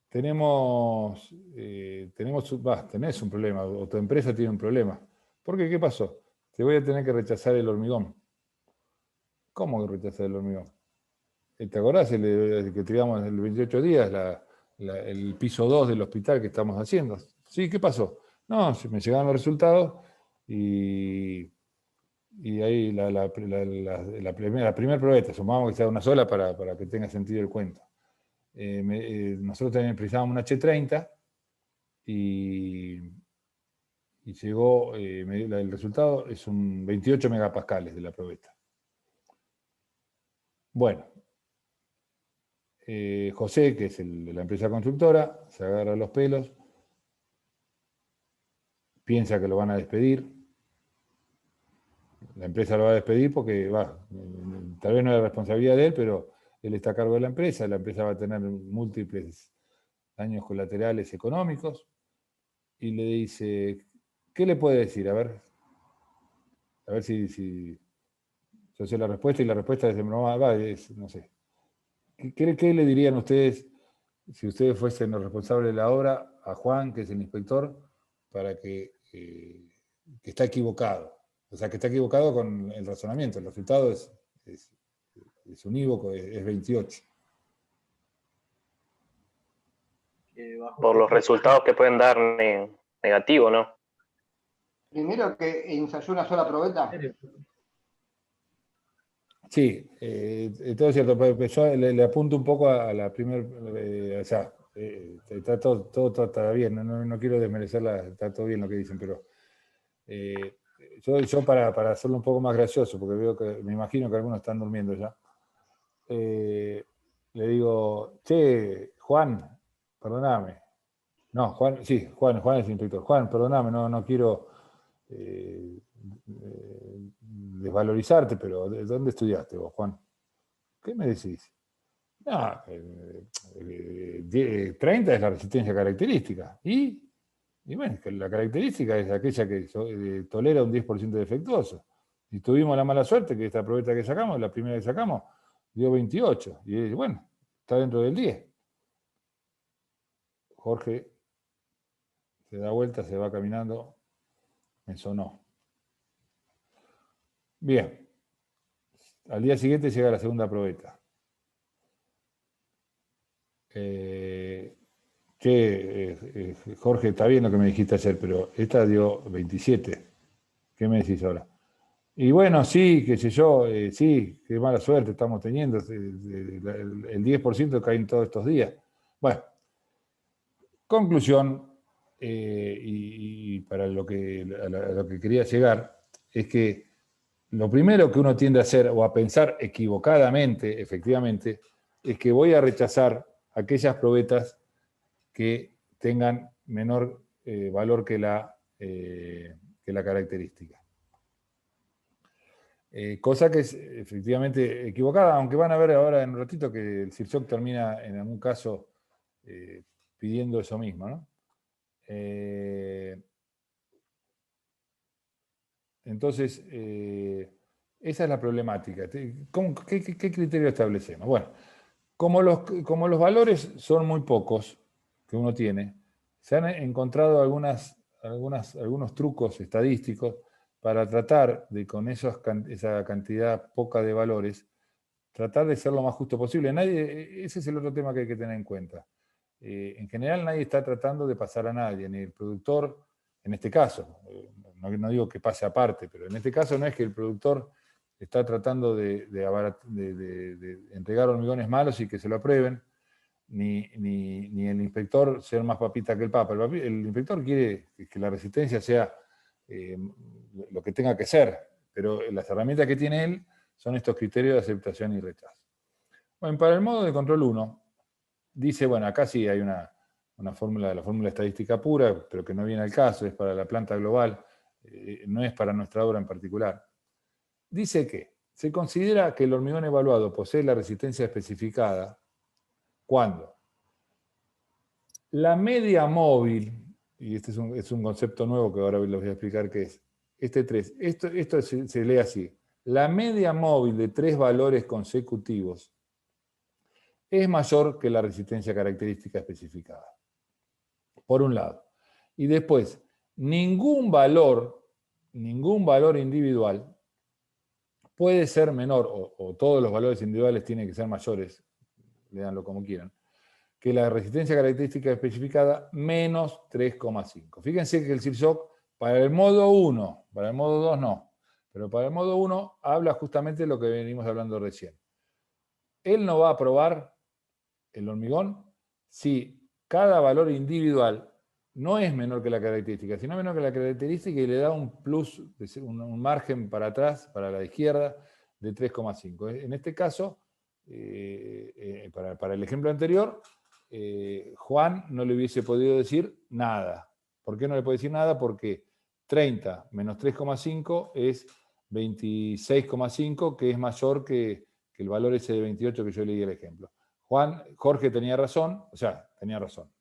tenés un problema, o tu empresa tiene un problema. ¿Por qué? ¿Qué pasó? Te voy a tener que rechazar el hormigón. ¿Cómo que rechazar el hormigón? ¿Te acordás que tiramos el 28 días el piso 2 del hospital que estamos haciendo? Sí, ¿qué pasó? No, me llegaron los resultados y ahí la primera probeta, sumamos que sea una sola para que tenga sentido el cuento. Nosotros también precisábamos una H30 y llegó, el resultado es un 28 megapascales de la probeta. Bueno, José, que es el de la empresa constructora, se agarra los pelos, piensa que lo van a despedir. La empresa lo va a despedir porque tal vez no es responsabilidad de él, pero él está a cargo de la empresa va a tener múltiples daños colaterales económicos, y le dice: ¿qué le puede decir? A ver si yo sé la respuesta, y la respuesta es no sé. ¿Qué le dirían ustedes si ustedes fuesen los responsables de la obra a Juan, que es el inspector, para que está equivocado? O sea, que está equivocado con el razonamiento. El resultado es unívoco, es 28. Por los resultados que pueden dar negativo, ¿no? Primero, que ensayó una sola probeta. Sí, todo es cierto, pero yo le apunto un poco a la primera, o sea, está todo está bien, no quiero desmerecerla, está todo bien lo que dicen, pero yo para hacerlo un poco más gracioso, porque me imagino que algunos están durmiendo ya, le digo: che, Juan, perdóname, No, Juan, sí, Juan es el inspector. Juan, perdóname, no quiero desvalorizarte, pero ¿dónde estudiaste vos, Juan? ¿Qué me decís? No, 30 es la resistencia característica. Y bueno, que la característica es aquella que tolera un 10% defectuoso. Y tuvimos la mala suerte que esta probeta que sacamos, la primera que sacamos, dio 28. Y bueno, está dentro del 10. Jorge se da vuelta, se va caminando. Me sonó. Bien. Al día siguiente llega la segunda probeta. Jorge, está bien lo que me dijiste ayer, pero esta dio 27. ¿Qué me decís ahora? Y bueno, sí, qué sé yo, sí, qué mala suerte estamos teniendo. El 10% cae en todos estos días. Bueno, conclusión, y para lo que quería llegar, es que lo primero que uno tiende a hacer o a pensar equivocadamente, efectivamente, es que voy a rechazar aquellas probetas que tengan menor valor que la característica. Cosa que es efectivamente equivocada, aunque van a ver ahora en un ratito que el CIRSOC termina en algún caso pidiendo eso mismo, ¿no? Entonces, esa es la problemática. ¿Qué criterio establecemos? Bueno, como los valores son muy pocos que uno tiene, se han encontrado algunos trucos estadísticos para tratar de, con esa cantidad poca de valores, tratar de ser lo más justo posible. Ese es el otro tema que hay que tener en cuenta. En general nadie está tratando de pasar a nadie, ni el productor, en este caso, no digo que pase aparte, pero en este caso no es que el productor está tratando de entregar hormigones malos y que se lo aprueben, ni el inspector ser más papita que el papa. El inspector quiere que la resistencia sea lo que tenga que ser, pero las herramientas que tiene él son estos criterios de aceptación y rechazo. Bueno, para el modo de control 1, dice, bueno, acá sí hay una fórmula, la fórmula estadística pura, pero que no viene al caso, es para la planta global, no es para nuestra obra en particular. Dice que se considera que el hormigón evaluado posee la resistencia especificada cuando la media móvil, y este es un concepto nuevo que ahora les voy a explicar qué es, esto se lee así, la media móvil de 3 valores consecutivos es mayor que la resistencia característica especificada, por un lado. Y después, ningún valor individual puede ser menor, o todos los valores individuales tienen que ser mayores, léanlo como quieran, que la resistencia característica especificada menos 3,5. Fíjense que el CIRSOC para el modo 1, para el modo 2 no, pero para el modo 1 habla justamente de lo que venimos hablando recién. Él no va a aprobar el hormigón si cada valor individual no es menor que la característica, sino menor que la característica y le da un plus, un margen para atrás, para la izquierda, de 3,5. En este caso, para el ejemplo anterior, Juan no le hubiese podido decir nada. ¿Por qué no le puede decir nada? Porque 30 menos 3,5 es 26,5, que es mayor que el valor ese de 28 que yo leí el ejemplo. Jorge tenía razón, tenía razón.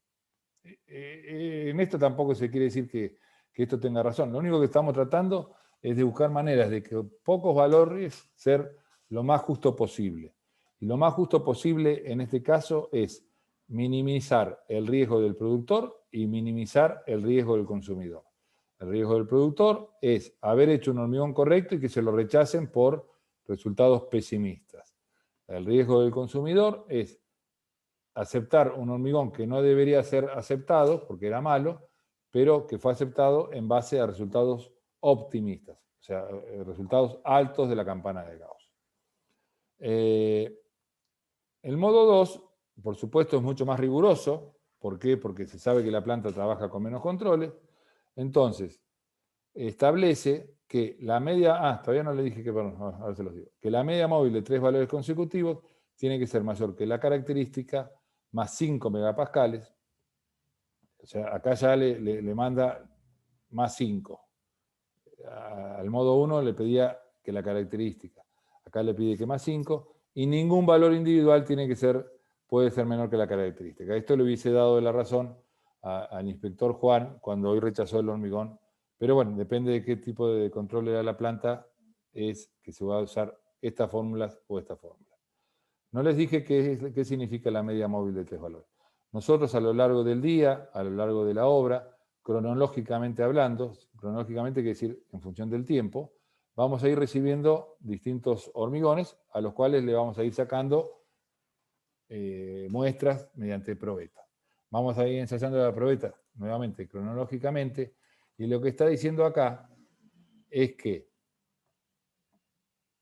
En esto tampoco se quiere decir que esto tenga razón. Lo único que estamos tratando es de buscar maneras de que pocos valores ser lo más justo posible. Y lo más justo posible en este caso es minimizar el riesgo del productor y minimizar el riesgo del consumidor. El riesgo del productor es haber hecho un hormigón correcto y que se lo rechacen por resultados pesimistas. El riesgo del consumidor es aceptar un hormigón que no debería ser aceptado porque era malo, pero que fue aceptado en base a resultados optimistas, o sea, resultados altos de la campana de Gauss. El modo 2, por supuesto, es mucho más riguroso. ¿Por qué? Porque se sabe que la planta trabaja con menos controles. Entonces, establece que la media... todavía no le dije que, perdón, ahora se los digo. Que la media móvil de 3 valores consecutivos tiene que ser mayor que la característica más 5 megapascales. O sea, acá ya le manda más 5. Al modo 1 le pedía que la característica. Acá le pide que más 5. Y ningún valor individual puede ser menor que la característica. Esto le hubiese dado la razón al inspector Juan cuando hoy rechazó el hormigón. Pero bueno, depende de qué tipo de control le da la planta, es que se va a usar estas fórmulas o esta fórmula. No les dije qué significa la media móvil de 3 valores. Nosotros a lo largo del día, a lo largo de la obra, cronológicamente hablando, cronológicamente quiere decir en función del tiempo, vamos a ir recibiendo distintos hormigones a los cuales le vamos a ir sacando muestras mediante probeta. Vamos a ir ensayando la probeta nuevamente cronológicamente, y lo que está diciendo acá es que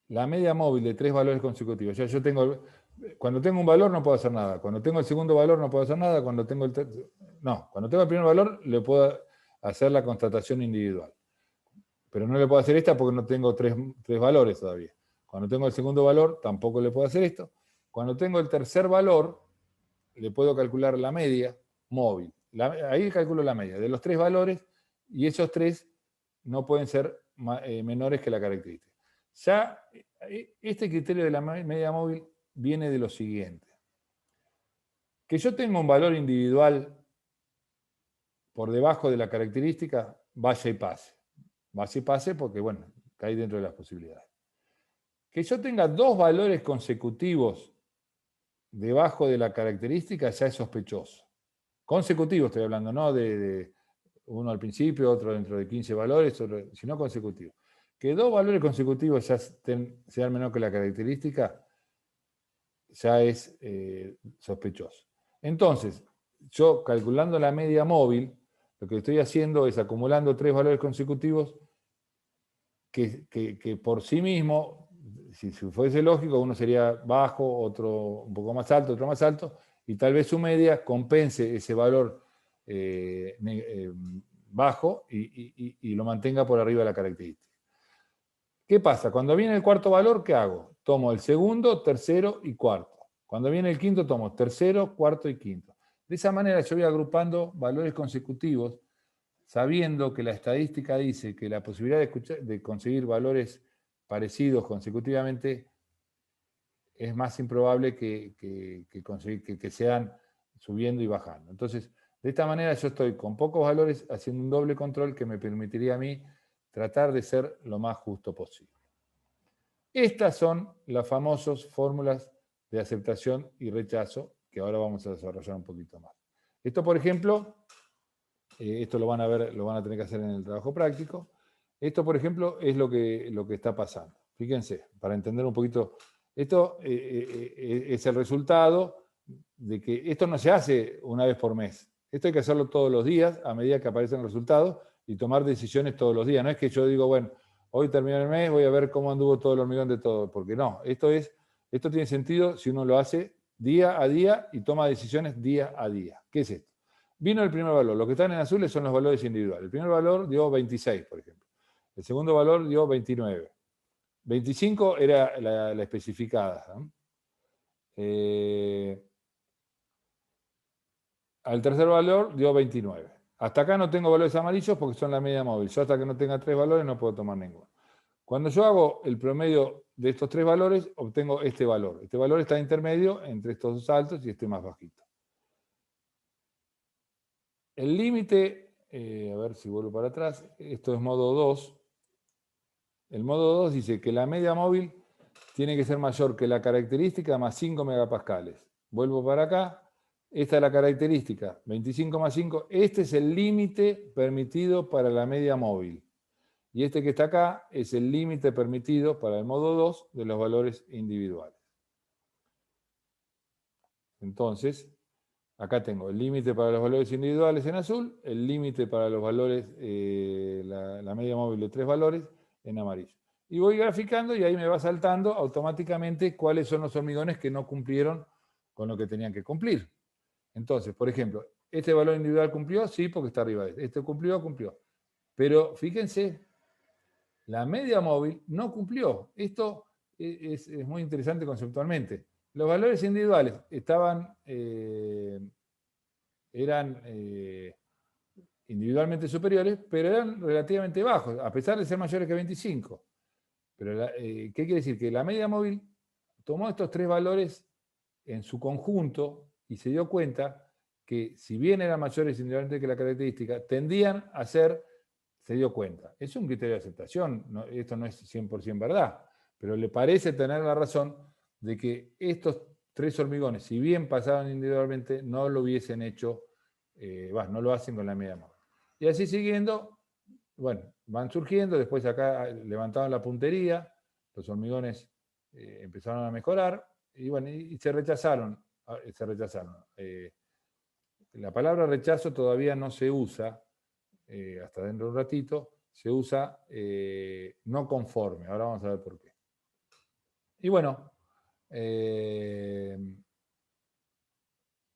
la media móvil de 3 valores consecutivos, ya yo cuando tengo un valor no puedo hacer nada, cuando tengo el segundo valor no puedo hacer nada, cuando tengo el primer valor le puedo hacer la constatación individual. Pero no le puedo hacer esta porque no tengo tres valores todavía. Cuando tengo el segundo valor tampoco le puedo hacer esto. Cuando tengo el tercer valor, le puedo calcular la media móvil. Ahí calculo la media de los 3 valores, y esos 3 no pueden ser menores que la característica. Ya este criterio de la media móvil viene de lo siguiente. Que yo tenga un valor individual por debajo de la característica, vaya y pase. Vaya y pase porque, bueno, cae dentro de las posibilidades. Que yo tenga 2 valores consecutivos debajo de la característica ya es sospechoso. Consecutivo estoy hablando, no de uno al principio, otro dentro de 15 valores, sino consecutivo. Que 2 valores consecutivos ya sean menor que la característica, ya es sospechoso. Entonces, yo calculando la media móvil, lo que estoy haciendo es acumulando 3 valores consecutivos que por sí mismo, si fuese lógico, uno sería bajo, otro un poco más alto, otro más alto, y tal vez su media compense ese valor bajo y lo mantenga por arriba de la característica. ¿Qué pasa? Cuando viene el cuarto valor, ¿qué hago? Tomo el segundo, tercero y cuarto. Cuando viene el quinto, tomo tercero, cuarto y quinto. De esa manera yo voy agrupando valores consecutivos, sabiendo que la estadística dice que la posibilidad de conseguir valores parecidos consecutivamente es más improbable que sean subiendo y bajando. Entonces, de esta manera yo estoy con pocos valores haciendo un doble control que me permitiría a mí tratar de ser lo más justo posible. Estas son las famosas fórmulas de aceptación y rechazo que ahora vamos a desarrollar un poquito más. Esto, por ejemplo, esto lo van a tener que hacer en el trabajo práctico. Esto, por ejemplo, es lo que está pasando. Fíjense, para entender un poquito, esto es el resultado de que esto no se hace una vez por mes. Esto hay que hacerlo todos los días a medida que aparecen resultados y tomar decisiones todos los días. No es que yo digo, bueno, hoy termina el mes, voy a ver cómo anduvo todo el hormigón de todo, porque no, esto tiene sentido si uno lo hace día a día y toma decisiones día a día. ¿Qué es esto? Vino el primer valor, los que están en azules son los valores individuales. El primer valor dio 26, por ejemplo. El segundo valor dio 29. 25 era la especificada, ¿no? Al tercer valor dio 29. Hasta acá no tengo valores amarillos porque son la media móvil. Yo hasta que no tenga 3 valores no puedo tomar ninguno. Cuando yo hago el promedio de estos 3 valores, obtengo este valor. Este valor está intermedio entre estos 2 altos y este más bajito. El límite, a ver si vuelvo para atrás, esto es modo 2. El modo 2 dice que la media móvil tiene que ser mayor que la característica más 5 megapascales. Vuelvo para acá. Esta es la característica, 25 más 5. Este es el límite permitido para la media móvil. Y este que está acá es el límite permitido para el modo 2 de los valores individuales. Entonces, acá tengo el límite para los valores individuales en azul, el límite para los valores, la media móvil de 3 valores en amarillo. Y voy graficando y ahí me va saltando automáticamente cuáles son los hormigones que no cumplieron con lo que tenían que cumplir. Entonces, por ejemplo, ¿este valor individual cumplió? Sí, porque está arriba de este. ¿Este cumplió? Cumplió. Pero fíjense, la media móvil no cumplió. Esto es muy interesante conceptualmente. Los valores individuales eran individualmente superiores, pero eran relativamente bajos, a pesar de ser mayores que 25. Pero, ¿qué quiere decir? Que la media móvil tomó estos tres valores en su conjunto y se dio cuenta que si bien eran mayores individualmente que la característica, tendían a ser, se dio cuenta. Es un criterio de aceptación, esto no es 100% verdad, pero le parece tener la razón de que estos tres hormigones, si bien pasaban individualmente, no lo hubiesen hecho, no lo hacen con la media móvil. Y así siguiendo, bueno, van surgiendo, después acá levantaban la puntería, los hormigones empezaron a mejorar, y bueno, y se rechazaron. La palabra rechazo todavía no se usa, hasta dentro de un ratito, se usa no conforme. Ahora vamos a ver por qué. Y bueno,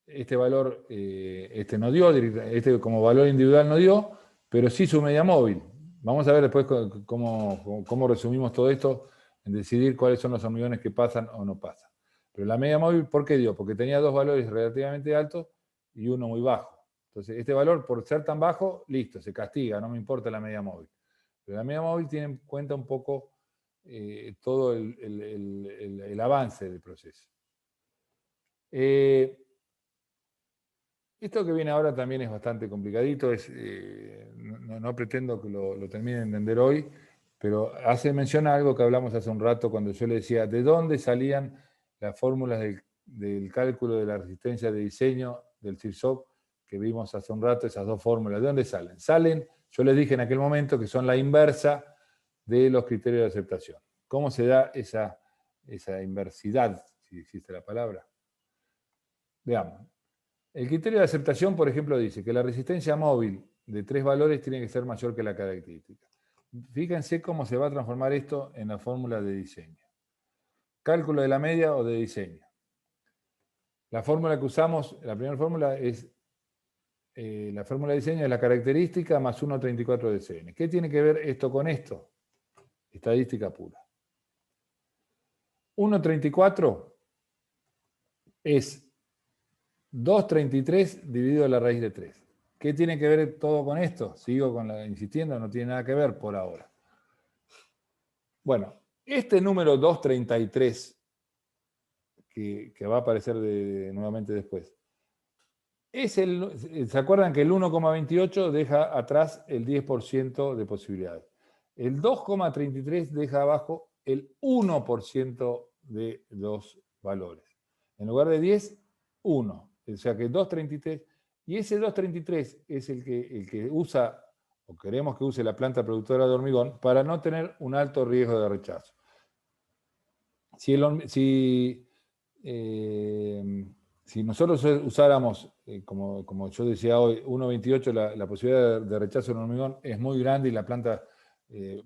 este valor, no dio, como valor individual no dio, pero sí su media móvil. Vamos a ver después cómo resumimos todo esto en decidir cuáles son los hormigones que pasan o no pasan. Pero la media móvil, ¿por qué dio? Porque tenía dos valores relativamente altos y uno muy bajo. Entonces, este valor, por ser tan bajo, listo, se castiga, no me importa la media móvil. Pero la media móvil tiene en cuenta un poco todo el avance del proceso. Esto que viene ahora también es bastante complicadito, no pretendo que lo termine de entender hoy, pero hace mención a algo que hablamos hace un rato cuando yo le decía de dónde salían las fórmulas del cálculo de la resistencia de diseño del CIRSOC que vimos hace un rato, esas dos fórmulas. ¿De dónde salen? Salen, yo les dije en aquel momento que son la inversa de los criterios de aceptación. ¿Cómo se da esa inversidad, si existe la palabra? Veamos. El criterio de aceptación, por ejemplo, dice que la resistencia móvil de tres valores tiene que ser mayor que la característica. Fíjense cómo se va a transformar esto en la fórmula de diseño. Cálculo de la media o de diseño. La fórmula que usamos, la primera fórmula es, la fórmula de diseño es la característica más 1,34 de CN. ¿Qué tiene que ver esto con esto? Estadística pura. 1,34 es 2,33 dividido la raíz de 3. ¿Qué tiene que ver todo con esto? Sigo insistiendo, no tiene nada que ver por ahora. Bueno, este número 2,33, que va a aparecer nuevamente después, ¿se acuerdan que el 1,28 deja atrás el 10% de posibilidades? El 2,33 deja abajo el 1% de los valores. En lugar de 10, 1. O sea que 2,33, y ese 2,33 es el que usa, o queremos que use la planta productora de hormigón, para no tener un alto riesgo de rechazo. Si nosotros usáramos, como yo decía hoy, 1,28, la posibilidad de rechazo en hormigón es muy grande y la planta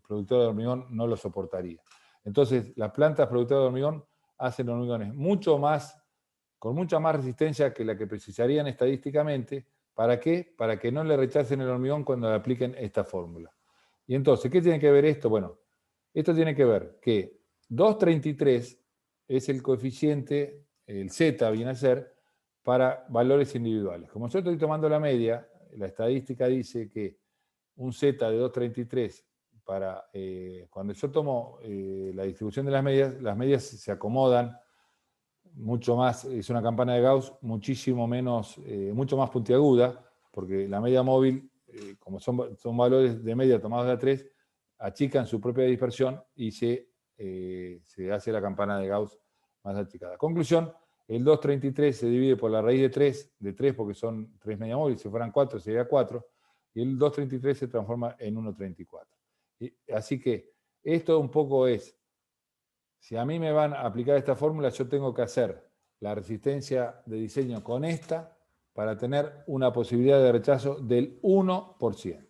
productora de hormigón no lo soportaría. Entonces, las plantas productoras de hormigón hacen hormigones con mucha más resistencia que la que precisarían estadísticamente. ¿Para qué? Para que no le rechacen el hormigón cuando le apliquen esta fórmula. Y entonces, ¿qué tiene que ver esto? Bueno, esto tiene que ver que 2,33 es el coeficiente, el Z viene a ser, para valores individuales. Como yo estoy tomando la media, la estadística dice que un Z de 2,33 cuando yo tomo la distribución de las medias se acomodan mucho más, es una campana de Gauss mucho más puntiaguda, porque la media móvil, como son valores de media tomados de A3, achican su propia dispersión y se hace la campana de Gauss más achicada. Conclusión, el 2,33 se divide por la raíz de 3 porque son 3 media móviles, si fueran 4 sería 4, y el 2,33 se transforma en 1,34. Así que esto un poco es, si a mí me van a aplicar esta fórmula, yo tengo que hacer la resistencia de diseño con esta para tener una posibilidad de rechazo del 1%.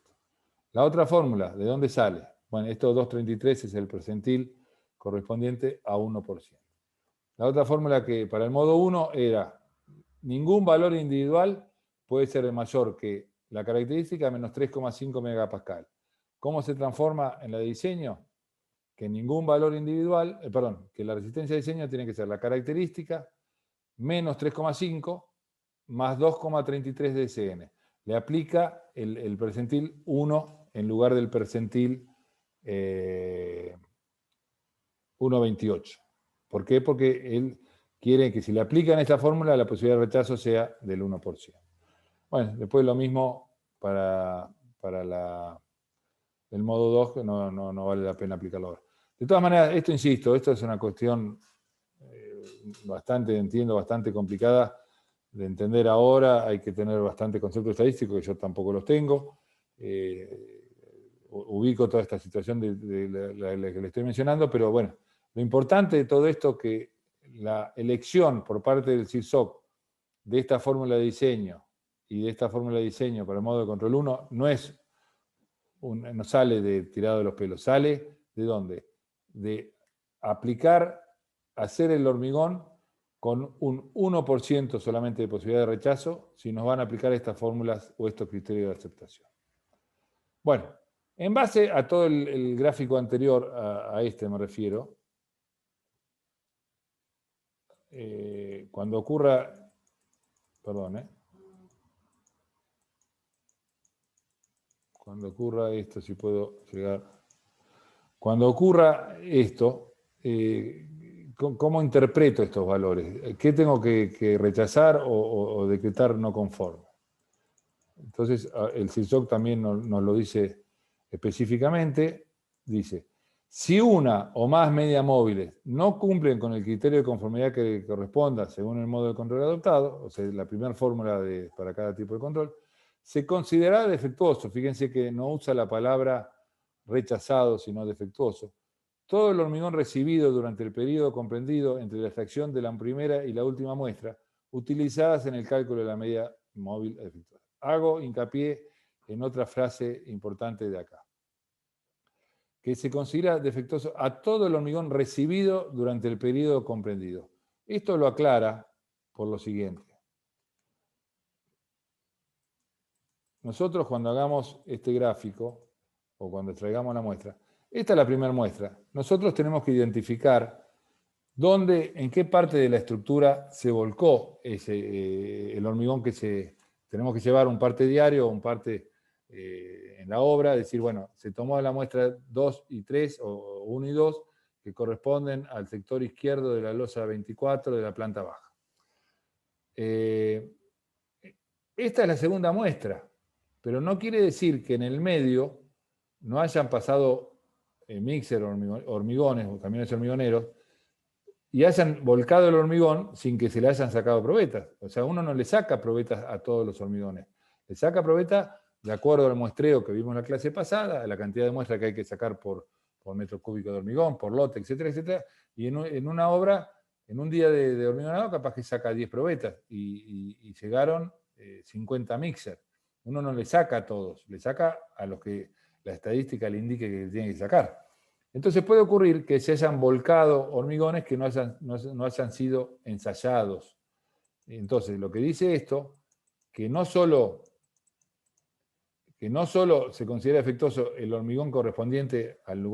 La otra fórmula, ¿de dónde sale? Bueno, esto 2,33 es el percentil correspondiente a 1%. La otra fórmula que para el modo 1 era ningún valor individual puede ser mayor que la característica menos 3,5 megapascal. ¿Cómo se transforma en la de diseño? Que ningún valor individual, que la resistencia de diseño tiene que ser la característica menos 3,5 más 2,33 de CN. le aplica el percentil 1 en lugar del percentil 1,28. ¿Por qué? Porque él quiere que si le aplican esta fórmula, la posibilidad de rechazo sea del 1%. Bueno, después lo mismo para el modo 2, que no vale la pena aplicarlo ahora. De todas maneras, esto, insisto, esto es una cuestión bastante complicada de entender ahora. Hay que tener bastante concepto estadístico, que yo tampoco los tengo. Ubico toda esta situación de la que le estoy mencionando, pero bueno, lo importante de todo esto es que la elección por parte del CIRSOC de esta fórmula de diseño y de esta fórmula de diseño para el modo de control 1 no sale de tirado de los pelos, sale ¿de dónde? De hacer el hormigón con un 1% solamente de posibilidad de rechazo si nos van a aplicar estas fórmulas o estos criterios de aceptación. Bueno, en base a todo el gráfico anterior, a este me refiero, cuando ocurra, cuando ocurra esto, si puedo llegar, cuando ocurra esto, ¿cómo interpreto estos valores? ¿Qué tengo que rechazar o decretar no conforme? Entonces, el CIRSOC también nos lo dice específicamente, dice, si una o más medias móviles no cumplen con el criterio de conformidad que corresponda según el modo de control adoptado, o sea, la primera fórmula para cada tipo de control, se considerará defectuoso. Fíjense que no usa la palabra rechazado, sino defectuoso. Todo el hormigón recibido durante el periodo comprendido entre la extracción de la primera y la última muestra, utilizadas en el cálculo de la media móvil defectuosa. Hago hincapié en otra frase importante de acá, que se considera defectuoso a todo el hormigón recibido durante el periodo comprendido. Esto lo aclara por lo siguiente. Nosotros cuando hagamos este gráfico, o cuando extraigamos la muestra, esta es la primera muestra. Nosotros tenemos que identificar en qué parte de la estructura se volcó el hormigón tenemos que llevar un parte diario o un parte en la obra, decir, bueno, se tomó la muestra 2 y 3 o 1 y 2 que corresponden al sector izquierdo de la losa 24 de la planta baja. Esta es la segunda muestra, pero no quiere decir que en el medio no hayan pasado mixer, hormigones o camiones hormigoneros y hayan volcado el hormigón sin que se le hayan sacado probetas. O sea, uno no le saca probetas a todos los hormigones. Le saca probeta de acuerdo al muestreo que vimos en la clase pasada, a la cantidad de muestra que hay que sacar por metro cúbico de hormigón, por lote, etcétera, etcétera. Y en una obra, en un día de hormigonado, capaz que saca 10 probetas y llegaron 50 mixer. Uno no le saca a todos, le saca a los que la estadística le indique que tiene que sacar. Entonces puede ocurrir que se hayan volcado hormigones que no hayan sido ensayados. Entonces, lo que dice esto, que no solo se considera defectuoso el hormigón correspondiente al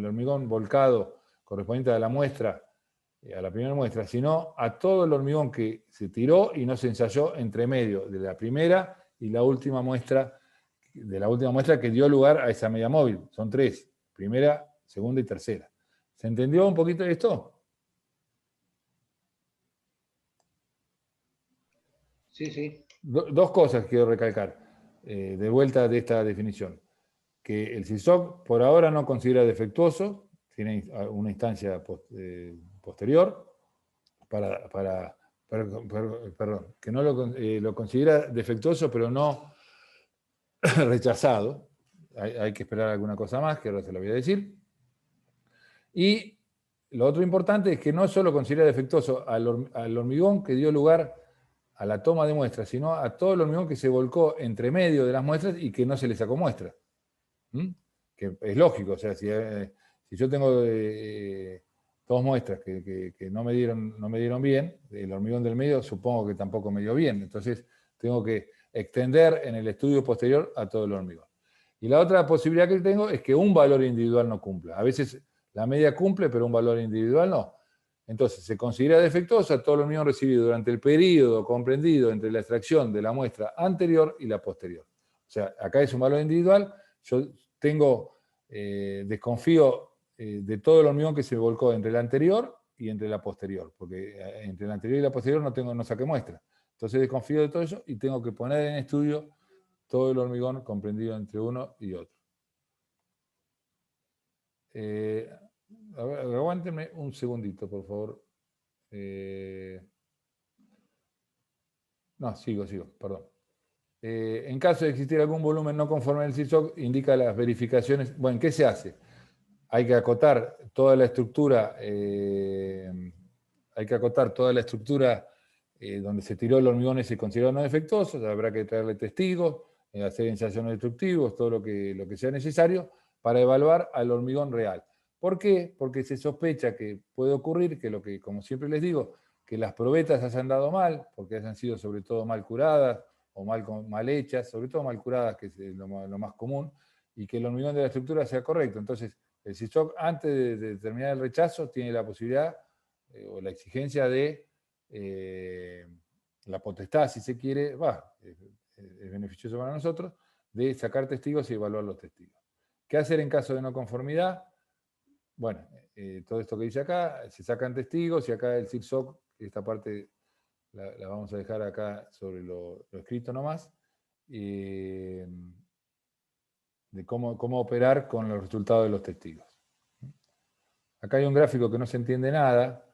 hormigón volcado correspondiente a la muestra, a la primera muestra, sino a todo el hormigón que se tiró y no se ensayó entre medio de la primera y la última muestra, que dio lugar a esa media móvil. Son 3, primera, segunda y tercera. ¿Se entendió un poquito de esto? Sí, sí. Dos cosas quiero recalcar, de vuelta de esta definición. Que el CIRSOC por ahora no considera defectuoso, tiene una instancia posterior, perdón, que no lo considera defectuoso, pero no rechazado. Hay que esperar alguna cosa más, que ahora se lo voy a decir. Y lo otro importante es que no solo considera defectuoso al hormigón que dio lugar a la toma de muestras, sino a todo el hormigón que se volcó entre medio de las muestras y que no se le sacó muestra. Que es lógico, o sea, si yo tengo 2 muestras que no me dieron bien, el hormigón del medio supongo que tampoco me dio bien, entonces tengo que extender en el estudio posterior a todo el hormigón. Y la otra posibilidad que tengo es que un valor individual no cumpla. A veces la media cumple, pero un valor individual no. Entonces, se considera defectuosa todo el hormigón recibido durante el periodo comprendido entre la extracción de la muestra anterior y la posterior. O sea, acá es un valor individual, yo desconfío de todo el hormigón que se volcó entre la anterior y entre la posterior, porque entre la anterior y la posterior no saqué muestra. Entonces desconfío de todo eso y tengo que poner en estudio todo el hormigón comprendido entre uno y otro. A ver, aguántenme un segundito, por favor. No, sigo, perdón. En caso de existir algún volumen no conforme al CIRSOC, indica las verificaciones. Bueno, ¿qué se hace? Hay que acotar toda la estructura, donde se tiró el hormigón ese considerado no defectuoso, habrá que traerle testigos, hacer ensayos no destructivos, todo lo que sea necesario para evaluar al hormigón real. ¿Por qué? Porque se sospecha que puede ocurrir que como siempre les digo, que las probetas hayan dado mal, porque hayan sido sobre todo mal curadas o mal hechas, sobre todo mal curadas, que es lo más común, y que el hormigón de la estructura sea correcto. Entonces, el CIRSOC, antes de determinar el rechazo, tiene la posibilidad o la exigencia de la potestad, si se quiere, es beneficioso para nosotros, de sacar testigos y evaluar los testigos. ¿Qué hacer en caso de no conformidad? Bueno, todo esto que dice acá, se sacan testigos y acá el CIRSOC, esta parte la vamos a dejar acá sobre lo escrito nomás, de cómo operar con los resultados de los testigos. Acá hay un gráfico que no se entiende nada,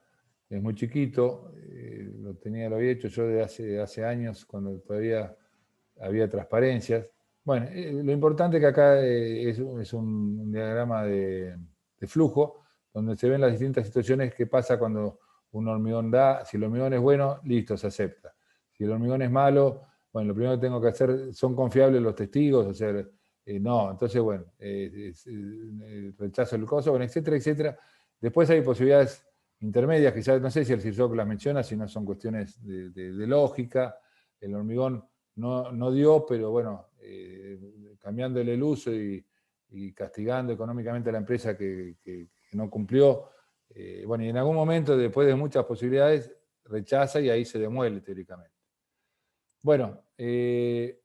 es muy chiquito, lo había hecho yo de hace años, cuando todavía había transparencias. Bueno, lo importante es que acá es un diagrama de flujo, donde se ven las distintas situaciones que pasa cuando un hormigón si el hormigón es bueno, listo, se acepta. Si el hormigón es malo, bueno, lo primero que tengo que hacer, ¿son confiables los testigos? O sea, no, entonces, bueno, rechazo el coso, bueno, etcétera, etcétera. Después hay posibilidades intermedias, que ya no sé si el CIRSOC las menciona, si no son cuestiones de lógica. El hormigón no dio, pero bueno, cambiándole el uso y castigando económicamente a la empresa que no cumplió, bueno, y en algún momento, después de muchas posibilidades, rechaza y ahí se demuele teóricamente. Bueno, ¿qué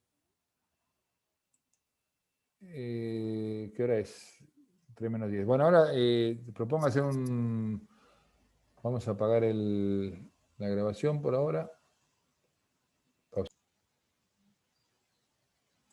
hora es? 3:10. Bueno, ahora propongo hacer vamos a apagar la grabación por ahora.